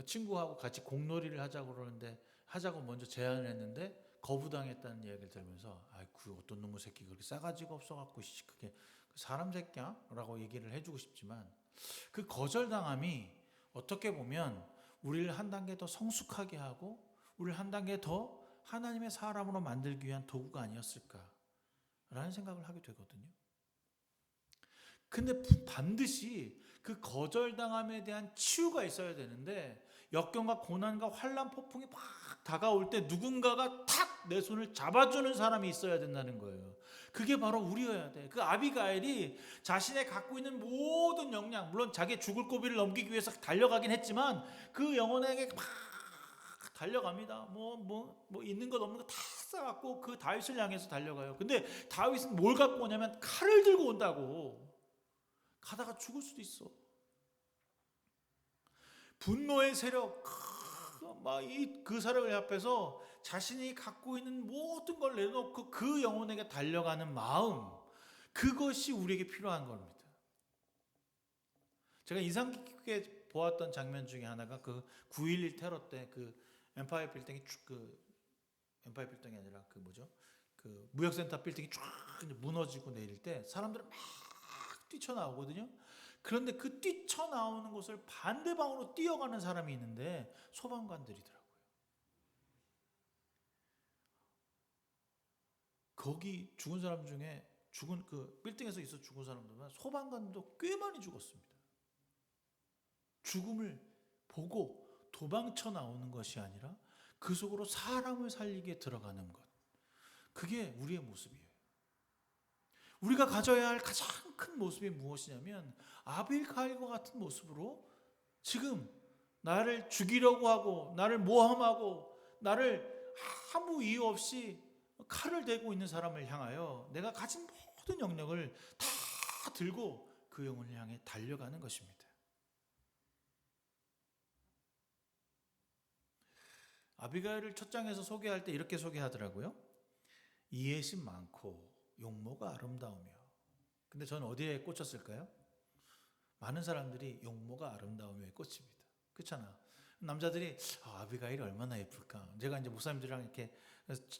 친구하고 같이 공놀이를 하자고 그러는데 하자고 먼저 제안을 했는데 거부당했다는 이야기를 들으면서 그 어떤 놈의 새끼 그렇게 싸가지가 없어갖고 그게 사람 새끼야? 라고 얘기를 해주고 싶지만 그 거절당함이 어떻게 보면 우리를 한 단계 더 성숙하게 하고 우리를 한 단계 더 하나님의 사람으로 만들기 위한 도구가 아니었을까라는 생각을 하게 되거든요. 근데 반드시 그 거절당함에 대한 치유가 있어야 되는데 역경과 고난과 환난 폭풍이 막 다가올 때 누군가가 탁 내 손을 잡아주는 사람이 있어야 된다는 거예요. 그게 바로 우리여야 돼. 그 아비가일이 자신의 갖고 있는 모든 역량, 물론 자기 죽을 고비를 넘기기 위해서 달려가긴 했지만 그 영혼에게 막 달려갑니다. 뭐 있는 것 없는 거 다 쌓았고 그 다윗을 향해서 달려가요. 근데 다윗은 뭘 갖고 오냐면 칼을 들고 온다고. 가다가 죽을 수도 있어. 분노의 세력, 그 사람을 앞에서 자신이 갖고 있는 모든 걸 내놓고 그 영혼에게 달려가는 마음, 그것이 우리에게 필요한 겁니다. 제가 인상 깊게 보았던 장면 중에 하나가 그 9.11 테러 때 그 엠파이어 빌딩이 엠파이어 빌딩이 아니라 그 무역센터 빌딩이 쫙 무너지고 내릴 때 사람들은 막 뛰쳐나오거든요. 그런데 그 뛰쳐나오는 곳을 반대방으로 뛰어가는 사람이 있는데 소방관들이더라고요. 거기 죽은 사람 중에 그 빌딩에서 있어 죽은 사람들은 소방관도 꽤 많이 죽었습니다. 죽음을 보고 도망쳐 나오는 것이 아니라 그 속으로 사람을 살리게 들어가는 것. 그게 우리의 모습이에요. 우리가 가져야 할 가장 큰 모습이 무엇이냐면 아빌가일과 같은 모습으로 지금 나를 죽이려고 하고 나를 모함하고 나를 아무 이유 없이 칼을 대고 있는 사람을 향하여 내가 가진 모든 영역을 다 들고 그 영혼을 향해 달려가는 것입니다. 아비가일을 첫 장에서 소개할 때 이렇게 소개하더라고요. 이해심 많고 용모가 아름다우며. 근데 저는 어디에 꽂혔을까요? 많은 사람들이 용모가 아름다우며에 꽂힙니다. 그렇잖아. 남자들이 아비가일이 얼마나 예쁠까. 제가 이제 목사님들이랑 이렇게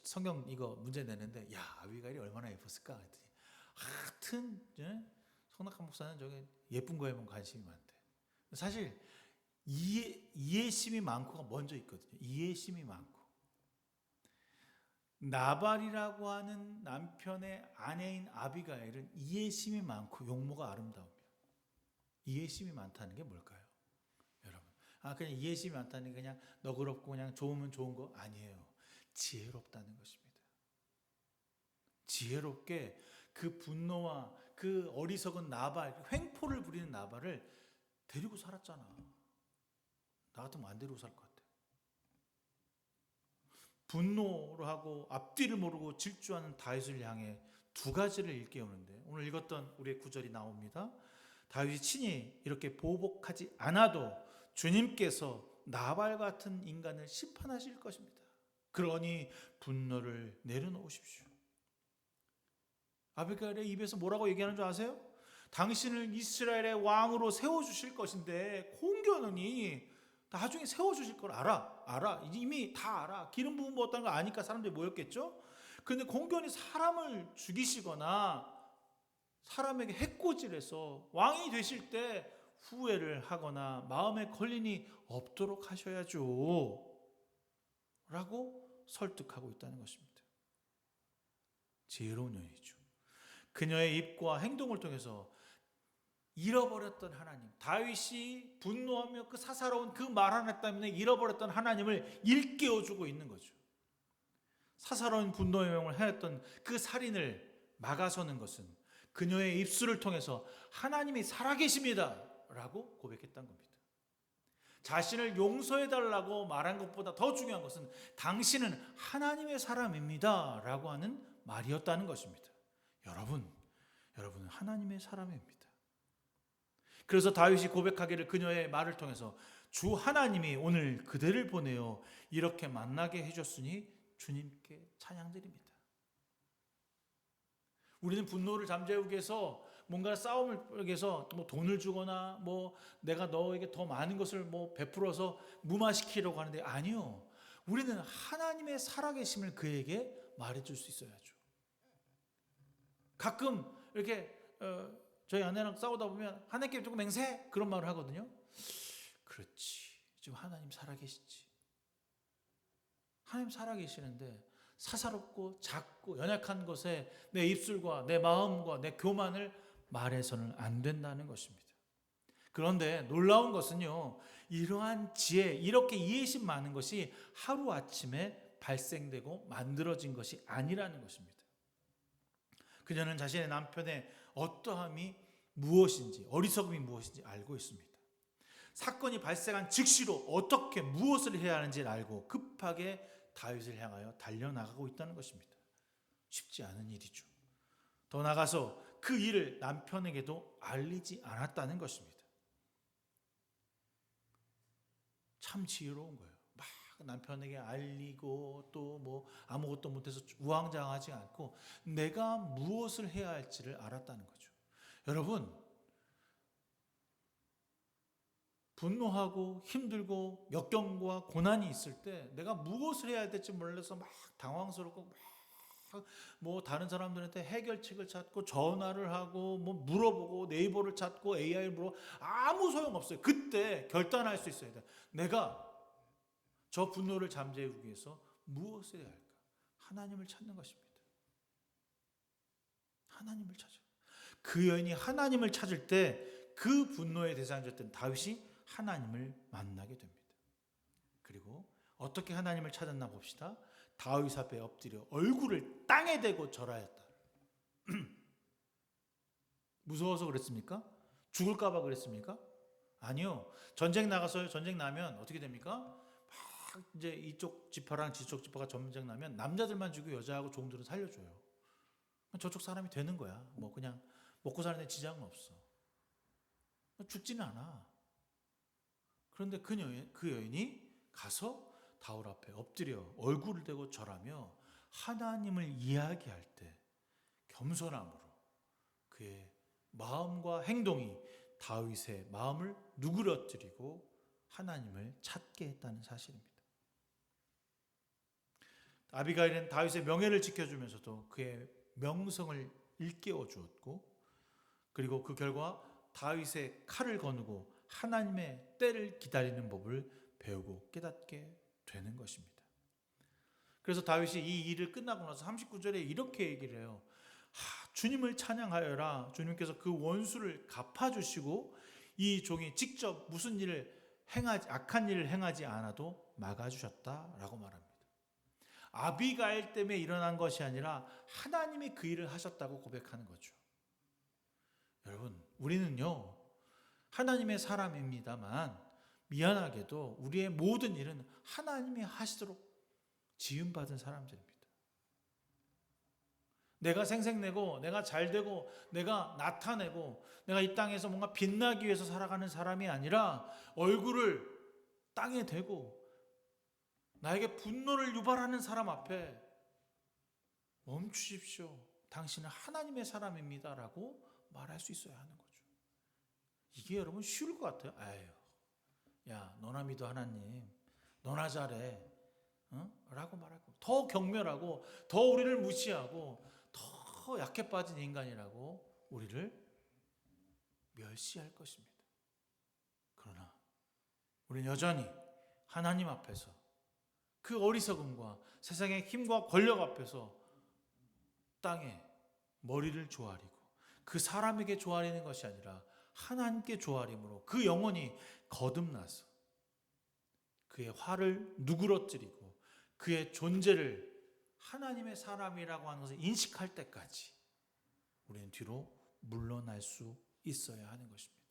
성경 이거 문제 내는데 야 아비가일이 얼마나 예뻤을까 했더니 하여튼 성낙한 목사는 저게 예쁜 거에만 관심이 많대. 사실 이해심이 많고가 먼저 있거든요. 이해심이 많고. 나발이라고 하는 남편의 아내인 아비가일은 이해심이 많고 용모가 아름다우며. 이해심이 많다는 게 뭘까요? 여러분. 그냥 이해심이 많다는 게 그냥 너그럽고 그냥 좋으면 좋은 거 아니에요. 지혜롭다는 것입니다. 지혜롭게 그 분노와 그 어리석은 나발, 횡포를 부리는 나발을 데리고 살았잖아. 나 같으면 안 데리고 살 것 같아. 분노를 하고 앞뒤를 모르고 질주하는 다윗을 향해 두 가지를 일깨우는데 오늘 읽었던 우리의 구절이 나옵니다. 다윗이 친히 이렇게 보복하지 않아도 주님께서 나발 같은 인간을 심판하실 것입니다. 그러니 분노를 내려놓으십시오. 아비가일의 입에서 뭐라고 얘기하는 줄 아세요? 당신을 이스라엘의 왕으로 세워주실 것인데 공견하니 나중에 세워주실 걸 알아. 이미 다 알아. 기름 부은 뭐 어떤 거 아니까 사람들이 모였겠죠? 그런데 공견히 사람을 죽이시거나 사람에게 해코지해서 왕이 되실 때 후회를 하거나 마음에 걸림이 없도록 하셔야죠. 라고 설득하고 있다는 것입니다. 지혜로운 여인이죠. 그녀의 입과 행동을 통해서 잃어버렸던 하나님, 다윗이 분노하며 그 사사로운 그 말 하나 때문에 잃어버렸던 하나님을 일깨워주고 있는 거죠. 사사로운 분노의 명을 하였던 그 살인을 막아서는 것은 그녀의 입술을 통해서 하나님이 살아계십니다 라고 고백했던 겁니다. 자신을 용서해달라고 말한 것보다 더 중요한 것은 당신은 하나님의 사람입니다 라고 하는 말이었다는 것입니다. 여러분은 하나님의 사람입니다. 그래서 다윗이 고백하기를 그녀의 말을 통해서 주 하나님이 오늘 그대를 보내어 이렇게 만나게 해줬으니 주님께 찬양드립니다. 우리는 분노를 잠재우기 위해서 뭔가 싸움을 위해서 뭐 돈을 주거나 뭐 내가 너에게 더 많은 것을 뭐 베풀어서 무마시키려고 하는데 아니요. 우리는 하나님의 살아계심을 그에게 말해줄 수 있어야죠. 가끔 이렇게 저희 아내랑 싸우다 보면 하나님께 조금 맹세 그런 말을 하거든요. 그렇지. 지금 하나님 살아계시지. 하나님 살아계시는데 사사롭고 작고 연약한 것에 내 입술과 내 마음과 내 교만을 말해서는 안 된다는 것입니다. 그런데 놀라운 것은요. 이러한 지혜, 이렇게 이해심 많은 것이 하루아침에 발생되고 만들어진 것이 아니라는 것입니다. 그녀는 자신의 남편의 어떠함이 무엇인지, 어리석음이 무엇인지 알고 있습니다. 사건이 발생한 즉시로 어떻게 무엇을 해야 하는지를 알고 급하게 다윗을 향하여 달려나가고 있다는 것입니다. 쉽지 않은 일이죠. 더 나아가서 그 일을 남편에게도 알리지 않았다는 것입니다. 참 지혜로운 거예요. 막 남편에게 알리고 또 뭐 아무것도 못해서 우왕좌왕하지 않고 내가 무엇을 해야 할지를 알았다는 거죠. 여러분, 분노하고 힘들고 역경과 고난이 있을 때 내가 무엇을 해야 될지 몰라서 막 당황스럽고 막 뭐 다른 사람들한테 해결책을 찾고 전화를 하고 뭐 물어보고 네이버를 찾고 AI를 물어 아무 소용 없어요. 그때 결단할 수 있어야 돼. 내가 저 분노를 잠재우기 위해서 무엇을 해야 할까? 하나님을 찾는 것입니다. 하나님을 찾아. 그 여인이 하나님을 찾을 때 그 분노의 대상이었던 다윗이 하나님을 만나게 됩니다. 그리고 어떻게 하나님을 찾았나 봅시다. 다윗 앞에 엎드려 얼굴을 땅에 대고 절하였다. 무서워서 그랬습니까? 죽을까 봐 그랬습니까? 아니요. 전쟁 나가서요. 전쟁 나면 어떻게 됩니까? 막 이제 이쪽 지파랑 저쪽 지파가 전쟁 나면 남자들만 죽이고 여자하고 종들은 살려줘요. 저쪽 사람이 되는 거야. 뭐 그냥 먹고 사는 데 지장은 없어. 죽지는 않아. 그런데 그 여인이 가서 다윗 앞에 엎드려 얼굴을 대고 절하며 하나님을 이야기할 때 겸손함으로 그의 마음과 행동이 다윗의 마음을 누그러뜨리고 하나님을 찾게 했다는 사실입니다. 아비가일은 다윗의 명예를 지켜주면서도 그의 명성을 일깨워 주었고, 그리고 그 결과 다윗의 칼을 거누고 하나님의 때를 기다리는 법을 배우고 깨닫게 되는 것입니다. 그래서 다윗이 이 일을 끝나고 나서 39절에 이렇게 얘기를 해요. 주님을 찬양하여라. 주님께서 그 원수를 갚아주시고 이 종이 직접 무슨 일을 악한 일을 행하지 않아도 막아주셨다라고 말합니다. 아비가일 때문에 일어난 것이 아니라 하나님이 그 일을 하셨다고 고백하는 거죠. 여러분, 우리는요 하나님의 사람입니다만 미안하게도 우리의 모든 일은 하나님이 하시도록 지음받은 사람들입니다. 내가 생색내고 내가 잘되고 내가 나타내고 내가 이 땅에서 뭔가 빛나기 위해서 살아가는 사람이 아니라 얼굴을 땅에 대고 나에게 분노를 유발하는 사람 앞에 멈추십시오. 당신은 하나님의 사람입니다 라고 말할 수 있어야 하는 거죠. 이게 여러분 쉬울 것 같아요. 아유, 야 너나 믿어 하나님, 너나 잘해, 라고 말하고 더 경멸하고 더 우리를 무시하고 더 약해 빠진 인간이라고 우리를 멸시할 것입니다. 그러나 우리는 여전히 하나님 앞에서 그 어리석음과 세상의 힘과 권력 앞에서 땅에 머리를 조아리고 그 사람에게 조아리는 것이 아니라 하나님께 조아림으로 그 영혼이 거듭나서 그의 화를 누그러뜨리고 그의 존재를 하나님의 사람이라고 하는 것을 인식할 때까지 우리는 뒤로 물러날 수 있어야 하는 것입니다.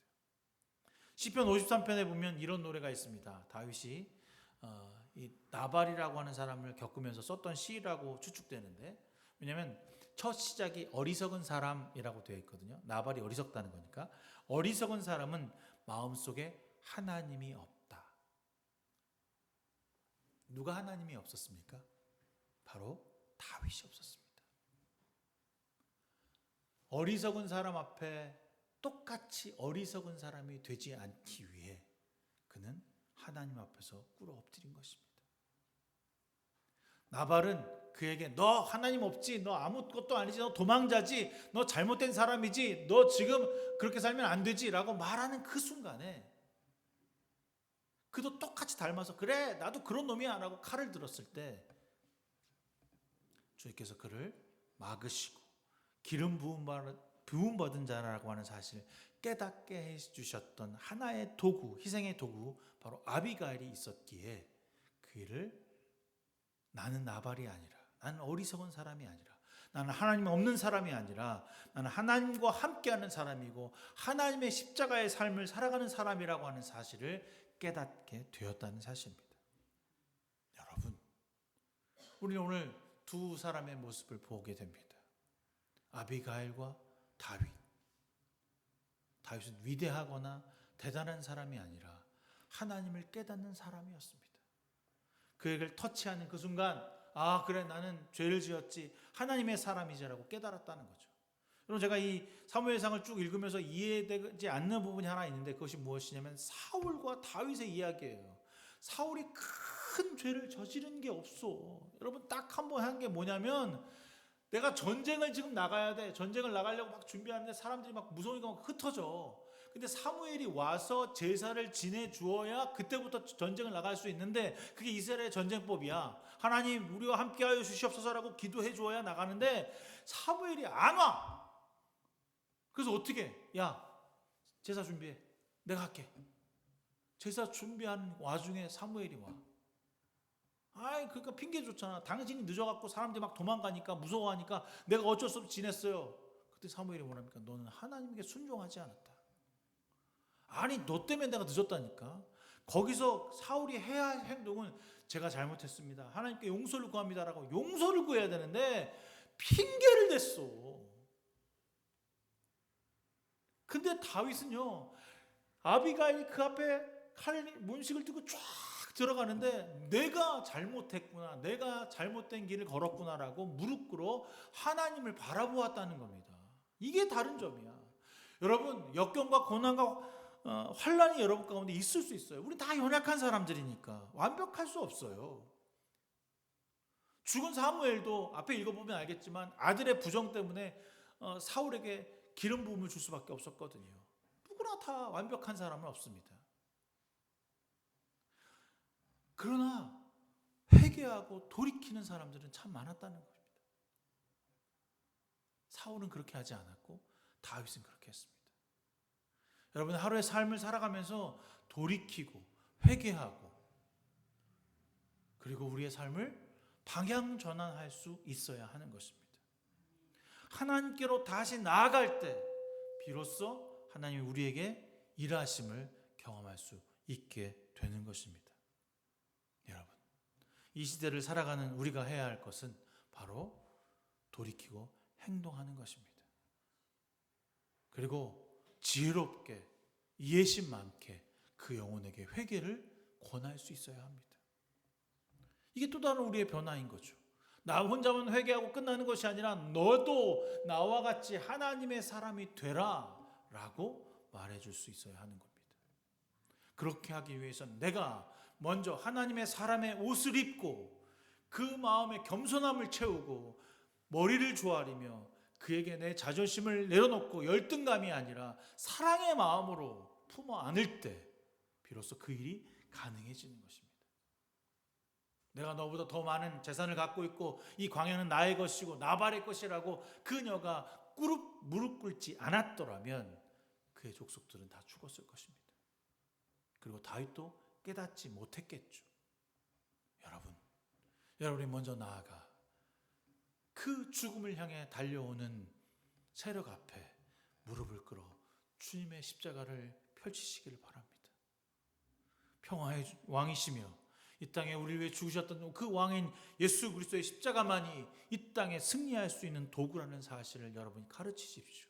시편 53편에 보면 이런 노래가 있습니다. 다윗이 이 나발이라고 하는 사람을 겪으면서 썼던 시라고 추측되는데, 왜냐하면 첫 시작이 어리석은 사람이라고 되어 있거든요. 나발이 어리석다는 거니까. 어리석은 사람은 마음속에 하나님이 없다. 누가 하나님이 없었습니까? 바로 다윗이 없었습니다. 어리석은 사람 앞에 똑같이 어리석은 사람이 되지 않기 위해 그는 하나님 앞에서 꿇어 엎드린 것입니다. 나발은 그에게 너 하나님 없지, 너 아무것도 아니지, 너 도망자지, 너 잘못된 사람이지, 너 지금 그렇게 살면 안 되지 라고 말하는 그 순간에 그도 똑같이 닮아서 그래 나도 그런 놈이야 라고 칼을 들었을 때 주님께서 그를 막으시고 기름 부음 받은 자라고 하는 사실을 깨닫게 해주셨던 하나의 도구, 희생의 도구 바로 아비가일이 있었기에 그 일을 나는 나발이 아니라, 나는 어리석은 사람이 아니라, 나는 하나님 없는 사람이 아니라 나는 하나님과 함께하는 사람이고 하나님의 십자가의 삶을 살아가는 사람이라고 하는 사실을 깨닫게 되었다는 사실입니다. 여러분, 우리는 오늘 두 사람의 모습을 보게 됩니다. 아비가일과 다윗. 다윗은 위대하거나 대단한 사람이 아니라 하나님을 깨닫는 사람이었습니다. 그에게 터치하는 그 순간 그래 나는 죄를 지었지 하나님의 사람이지라고 깨달았다는 거죠. 여러분, 제가 이 사무엘상을 쭉 읽으면서 이해되지 않는 부분이 하나 있는데 그것이 무엇이냐면 사울과 다윗의 이야기예요. 사울이 큰 죄를 저지른 게 없어. 여러분, 딱 한 번 한 게 뭐냐면 내가 전쟁을 지금 나가야 돼. 전쟁을 나가려고 막 준비하는데 사람들이 막 무서우니까 막 흩어져. 근데 사무엘이 와서 제사를 지내 주어야 그때부터 전쟁을 나갈 수 있는데 그게 이스라엘의 전쟁법이야. 하나님 우리와 함께하여 주시옵소서라고 기도해 주어야 나가는데 사무엘이 안 와. 그래서 어떻게? 야, 제사 준비해. 내가 할게. 제사 준비하는 와중에 사무엘이 와. 그러니까 핑계 줬잖아. 당신이 늦어갖고 사람들이 막 도망가니까 무서워하니까 내가 어쩔 수 없이 지냈어요. 그때 사무엘이 뭐랍니까? 너는 하나님께 순종하지 않았다. 아니 너 때문에 내가 늦었다니까. 거기서 사울이 해야 할 행동은 제가 잘못했습니다. 하나님께 용서를 구합니다라고 용서를 구해야 되는데 핑계를 댔어. 근데 다윗은요, 아비가일이 그 앞에 칼 문식을 들고 쫙 들어가는데 내가 잘못했구나, 내가 잘못된 길을 걸었구나라고 무릎 꿇어 하나님을 바라보았다는 겁니다. 이게 다른 점이야. 여러분, 역경과 고난과 환란이 여러분 가운데 있을 수 있어요. 우리 다 연약한 사람들이니까 완벽할 수 없어요. 죽은 사무엘도 앞에 읽어보면 알겠지만 아들의 부정 때문에 사울에게 기름 부음을 줄 수밖에 없었거든요. 누구나 다 완벽한 사람은 없습니다. 그러나 회개하고 돌이키는 사람들은 참 많았다는 겁니다. 사울은 그렇게 하지 않았고 다윗은 그렇게 했습니다. 여러분, 하루의 삶을 살아가면서 돌이키고 회개하고 그리고 우리의 삶을 방향 전환할 수 있어야 하는 것입니다. 하나님께로 다시 나아갈 때 비로소 하나님이 우리에게 일하심을 경험할 수 있게 되는 것입니다. 여러분, 이 시대를 살아가는 우리가 해야 할 것은 바로 돌이키고 행동하는 것입니다. 그리고 지혜롭게 이해심 많게 그 영혼에게 회개를 권할 수 있어야 합니다. 이게 또 다른 우리의 변화인 거죠. 나 혼자만 회개하고 끝나는 것이 아니라 너도 나와 같이 하나님의 사람이 되라 라고 말해줄 수 있어야 하는 겁니다. 그렇게 하기 위해서는 내가 먼저 하나님의 사람의 옷을 입고 그 마음에 겸손함을 채우고 머리를 조아리며 그에게 내 자존심을 내려놓고 열등감이 아니라 사랑의 마음으로 품어 안을 때 비로소 그 일이 가능해지는 것입니다. 내가 너보다 더 많은 재산을 갖고 있고 이 광야는 나의 것이고 나발의 것이라고 그녀가 무릎 꿇지 않았더라면 그의 족속들은 다 죽었을 것입니다. 그리고 다윗도 깨닫지 못했겠죠. 여러분이 먼저 나아가 그 죽음을 향해 달려오는 세력 앞에 무릎을 꿇어 주님의 십자가를 펼치시기를 바랍니다. 평화의 왕이시며 이 땅에 우리를 위해 죽으셨던 그 왕인 예수 그리스도의 십자가만이 이 땅에 승리할 수 있는 도구라는 사실을 여러분이 가르치십시오.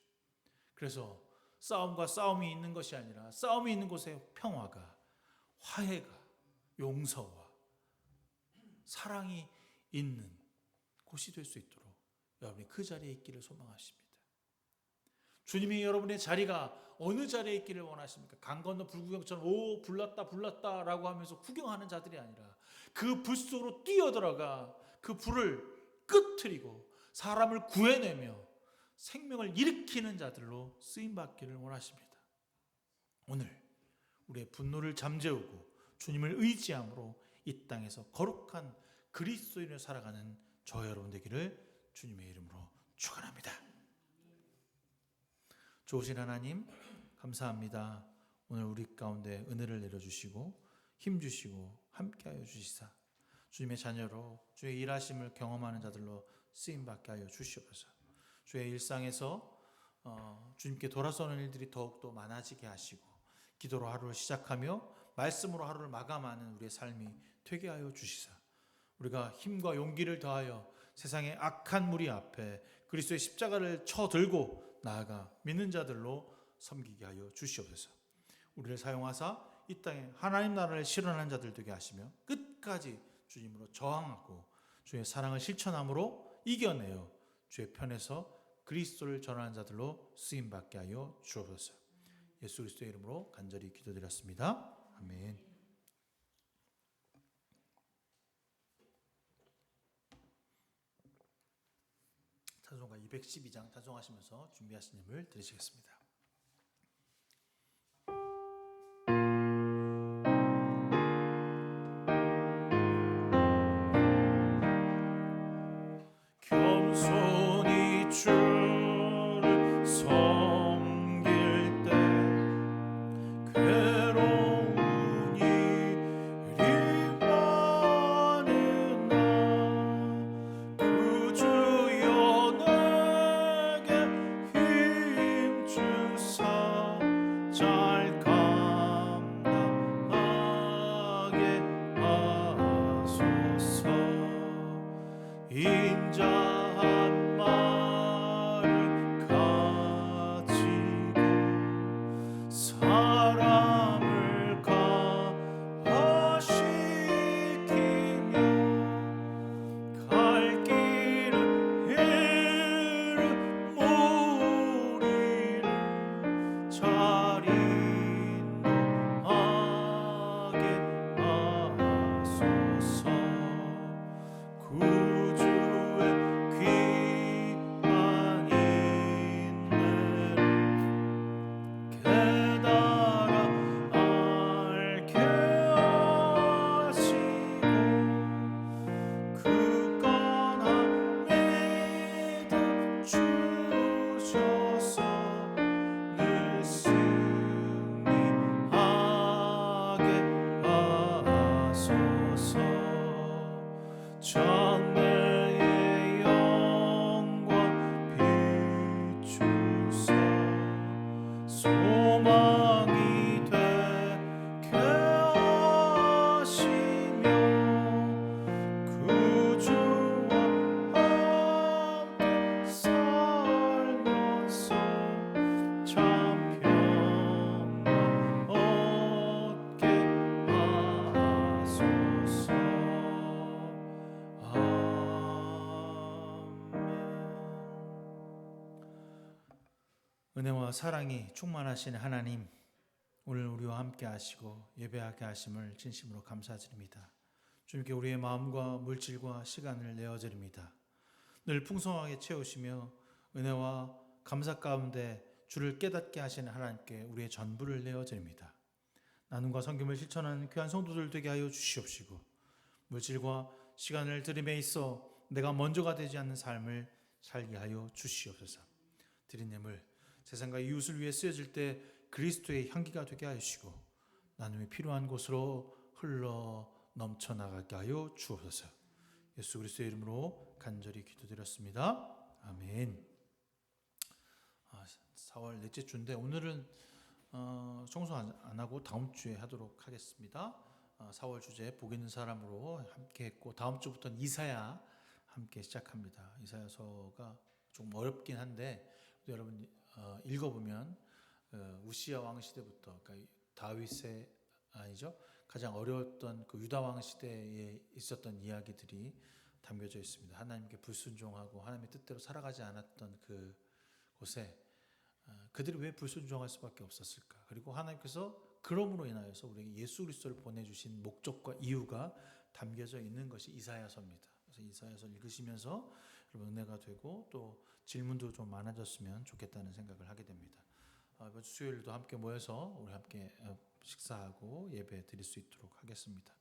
그래서 싸움과 싸움이 있는 것이 아니라 싸움이 있는 곳에 평화가, 화해가, 용서와 사랑이 있는 곳이 될 수 있도록 여러분이 그 자리에 있기를 소망하십니다. 주님이 여러분의 자리가 어느 자리에 있기를 원하십니까? 강 건너 불구경처럼 오 불났다 라고 하면서 구경하는 자들이 아니라 그 불 속으로 뛰어들어가 그 불을 끄트리고 사람을 구해내며 생명을 일으키는 자들로 쓰임받기를 원하십니다. 오늘 우리의 분노를 잠재우고 주님을 의지함으로 이 땅에서 거룩한 그리스도인을 살아가는 저 여러분 되기를 주님의 이름으로 축원합니다. 좋으신 하나님 감사합니다. 오늘 우리 가운데 은혜를 내려주시고 힘주시고 함께하여 주시사 주님의 자녀로 주의 일하심을 경험하는 자들로 쓰임받게 하여 주시옵소서. 주의 일상에서 주님께 돌아서는 일들이 더욱더 많아지게 하시고 기도로 하루를 시작하며 말씀으로 하루를 마감하는 우리의 삶이 되게 하여 주시사 우리가 힘과 용기를 더하여 세상의 악한 무리 앞에 그리스도의 십자가를 쳐들고 나아가 믿는 자들로 섬기게 하여 주시옵소서. 우리를 사용하사 이 땅에 하나님 나라를 실현하는 자들 되게 하시며 끝까지 주님으로 저항하고 주의 사랑을 실천함으로 이겨내어 주의 편에서 그리스도를 전하는 자들로 쓰임받게 하여 주옵소서. 예수 그리스도의 이름으로 간절히 기도드렸습니다. 아멘. 찬송가 212장 찬송하시면서 준비하신 예물 드리시겠습니다. 겸손히 주를 섬길 때 괴로운 일이 많은 나 구주여 내게 힘주사 잘 감당하게 하소서. 인자한 은혜와 사랑이 충만하신 하나님, 오늘 우리와 함께 하시고 예배하게 하심을 진심으로 감사드립니다. 주님께 우리의 마음과 물질과 시간을 내어드립니다. 늘 풍성하게 채우시며 은혜와 감사 가운데 주를 깨닫게 하시는 하나님께 우리의 전부를 내어드립니다. 나눔과 섬김을 실천하는 귀한 성도들 되게 하여 주시옵시고, 물질과 시간을 드림에 있어 내가 먼저가 되지 않는 삶을 살게 하여 주시옵소서. 드린 예물 세상과 이웃을 위해 쓰여질 때 그리스도의 향기가 되게 하시고 나눔이 필요한 곳으로 흘러 넘쳐나가게 하여 주옵소서. 예수 그리스도의 이름으로 간절히 기도드렸습니다. 아멘. 4월 넷째 주인데 오늘은 청소 안 하고 다음 주에 하도록 하겠습니다. 4월 주제 복 있는 사람으로 함께 했고, 다음 주부터는 이사야 함께 시작합니다. 이사야서가 좀 어렵긴 한데 여러분 읽어보면 우시야 왕 시대부터, 그러니까 다윗의 가장 어려웠던 그 유다 왕 시대에 있었던 이야기들이 담겨져 있습니다. 하나님께 불순종하고 하나님의 뜻대로 살아가지 않았던 그 곳에 그들이 왜 불순종할 수밖에 없었을까? 그리고 하나님께서 그럼으로 인하여서 우리에게 예수 그리스도를 보내주신 목적과 이유가 담겨져 있는 것이 이사야서입니다. 그래서 이사야서 읽으시면서 여러분 은혜가 되고 또 질문도 좀 많아졌으면 좋겠다는 생각을 하게 됩니다. 이번 주 수요일도 함께 모여서 우리 함께 식사하고 예배 드릴 수 있도록 하겠습니다.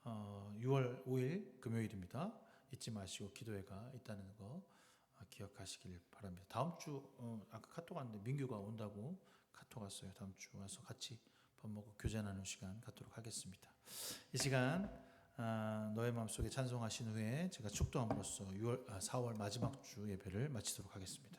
6월 5일 금요일입니다. 잊지 마시고 기도회가 있다는 거 기억하시길 바랍니다. 다음 주 아까 카톡 왔는데 민규가 온다고 카톡 왔어요. 다음 주 와서 같이 밥 먹고 교제 나누는 시간 갖도록 하겠습니다. 이 시간 너의 마음속에 찬송하신 후에 제가 축도함으로써 4월 마지막 주 예배를 마치도록 하겠습니다.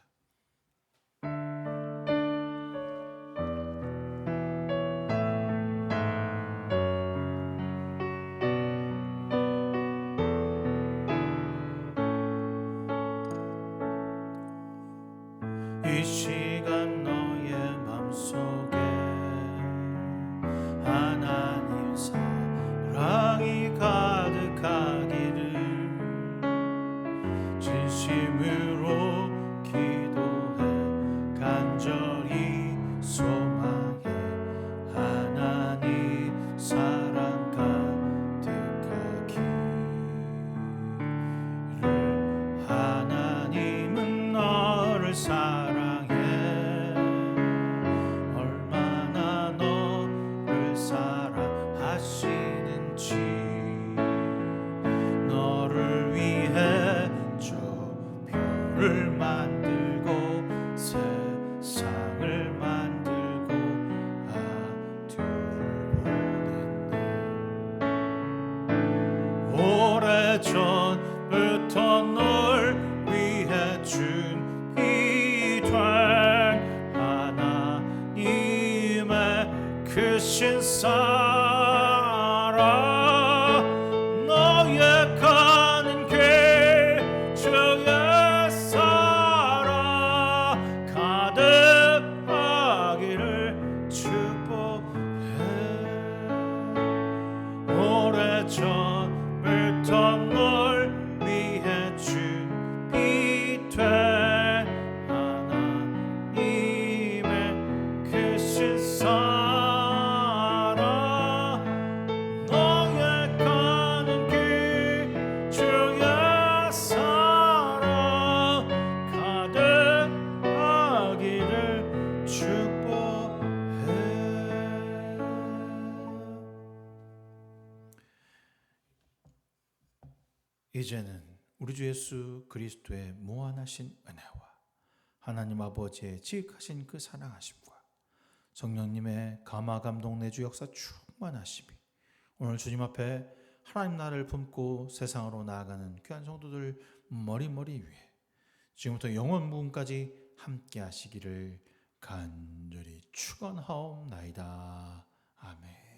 이 시간 너의 맘속에 하나님 사랑이 가득하기를 진심으로 기도해 간절히 소망해. 하나님 사랑 가득하기를. 하나님은 너를 사랑해. 얼마나 너를 사랑하시는지 너를 위해 저 별을 만들고 세상을 만들고 아들을 보냈네. 오래전부터 널 위해 준비된 하나님의 크신 사랑 너의 가는 길 주의 사랑 가득하기를 축복해. 오래전부터 널 위해 준비된 하나님의 크신 사랑 너의 가는 길 주의 사랑 가득하기를 축복해. 이제는 우리 주 예수 그리스도의 무한하신 은혜와 하나님 아버지의 지극하신 그 사랑하심과 성령님의 감화 감동 내주 역사 충만하심이 오늘 주님 앞에 하나님 나라를 품고 세상으로 나아가는 귀한 성도들 머리머리 위에 지금부터 영원 무궁까지 함께 하시기를 간절히 축원하옵나이다. 아멘.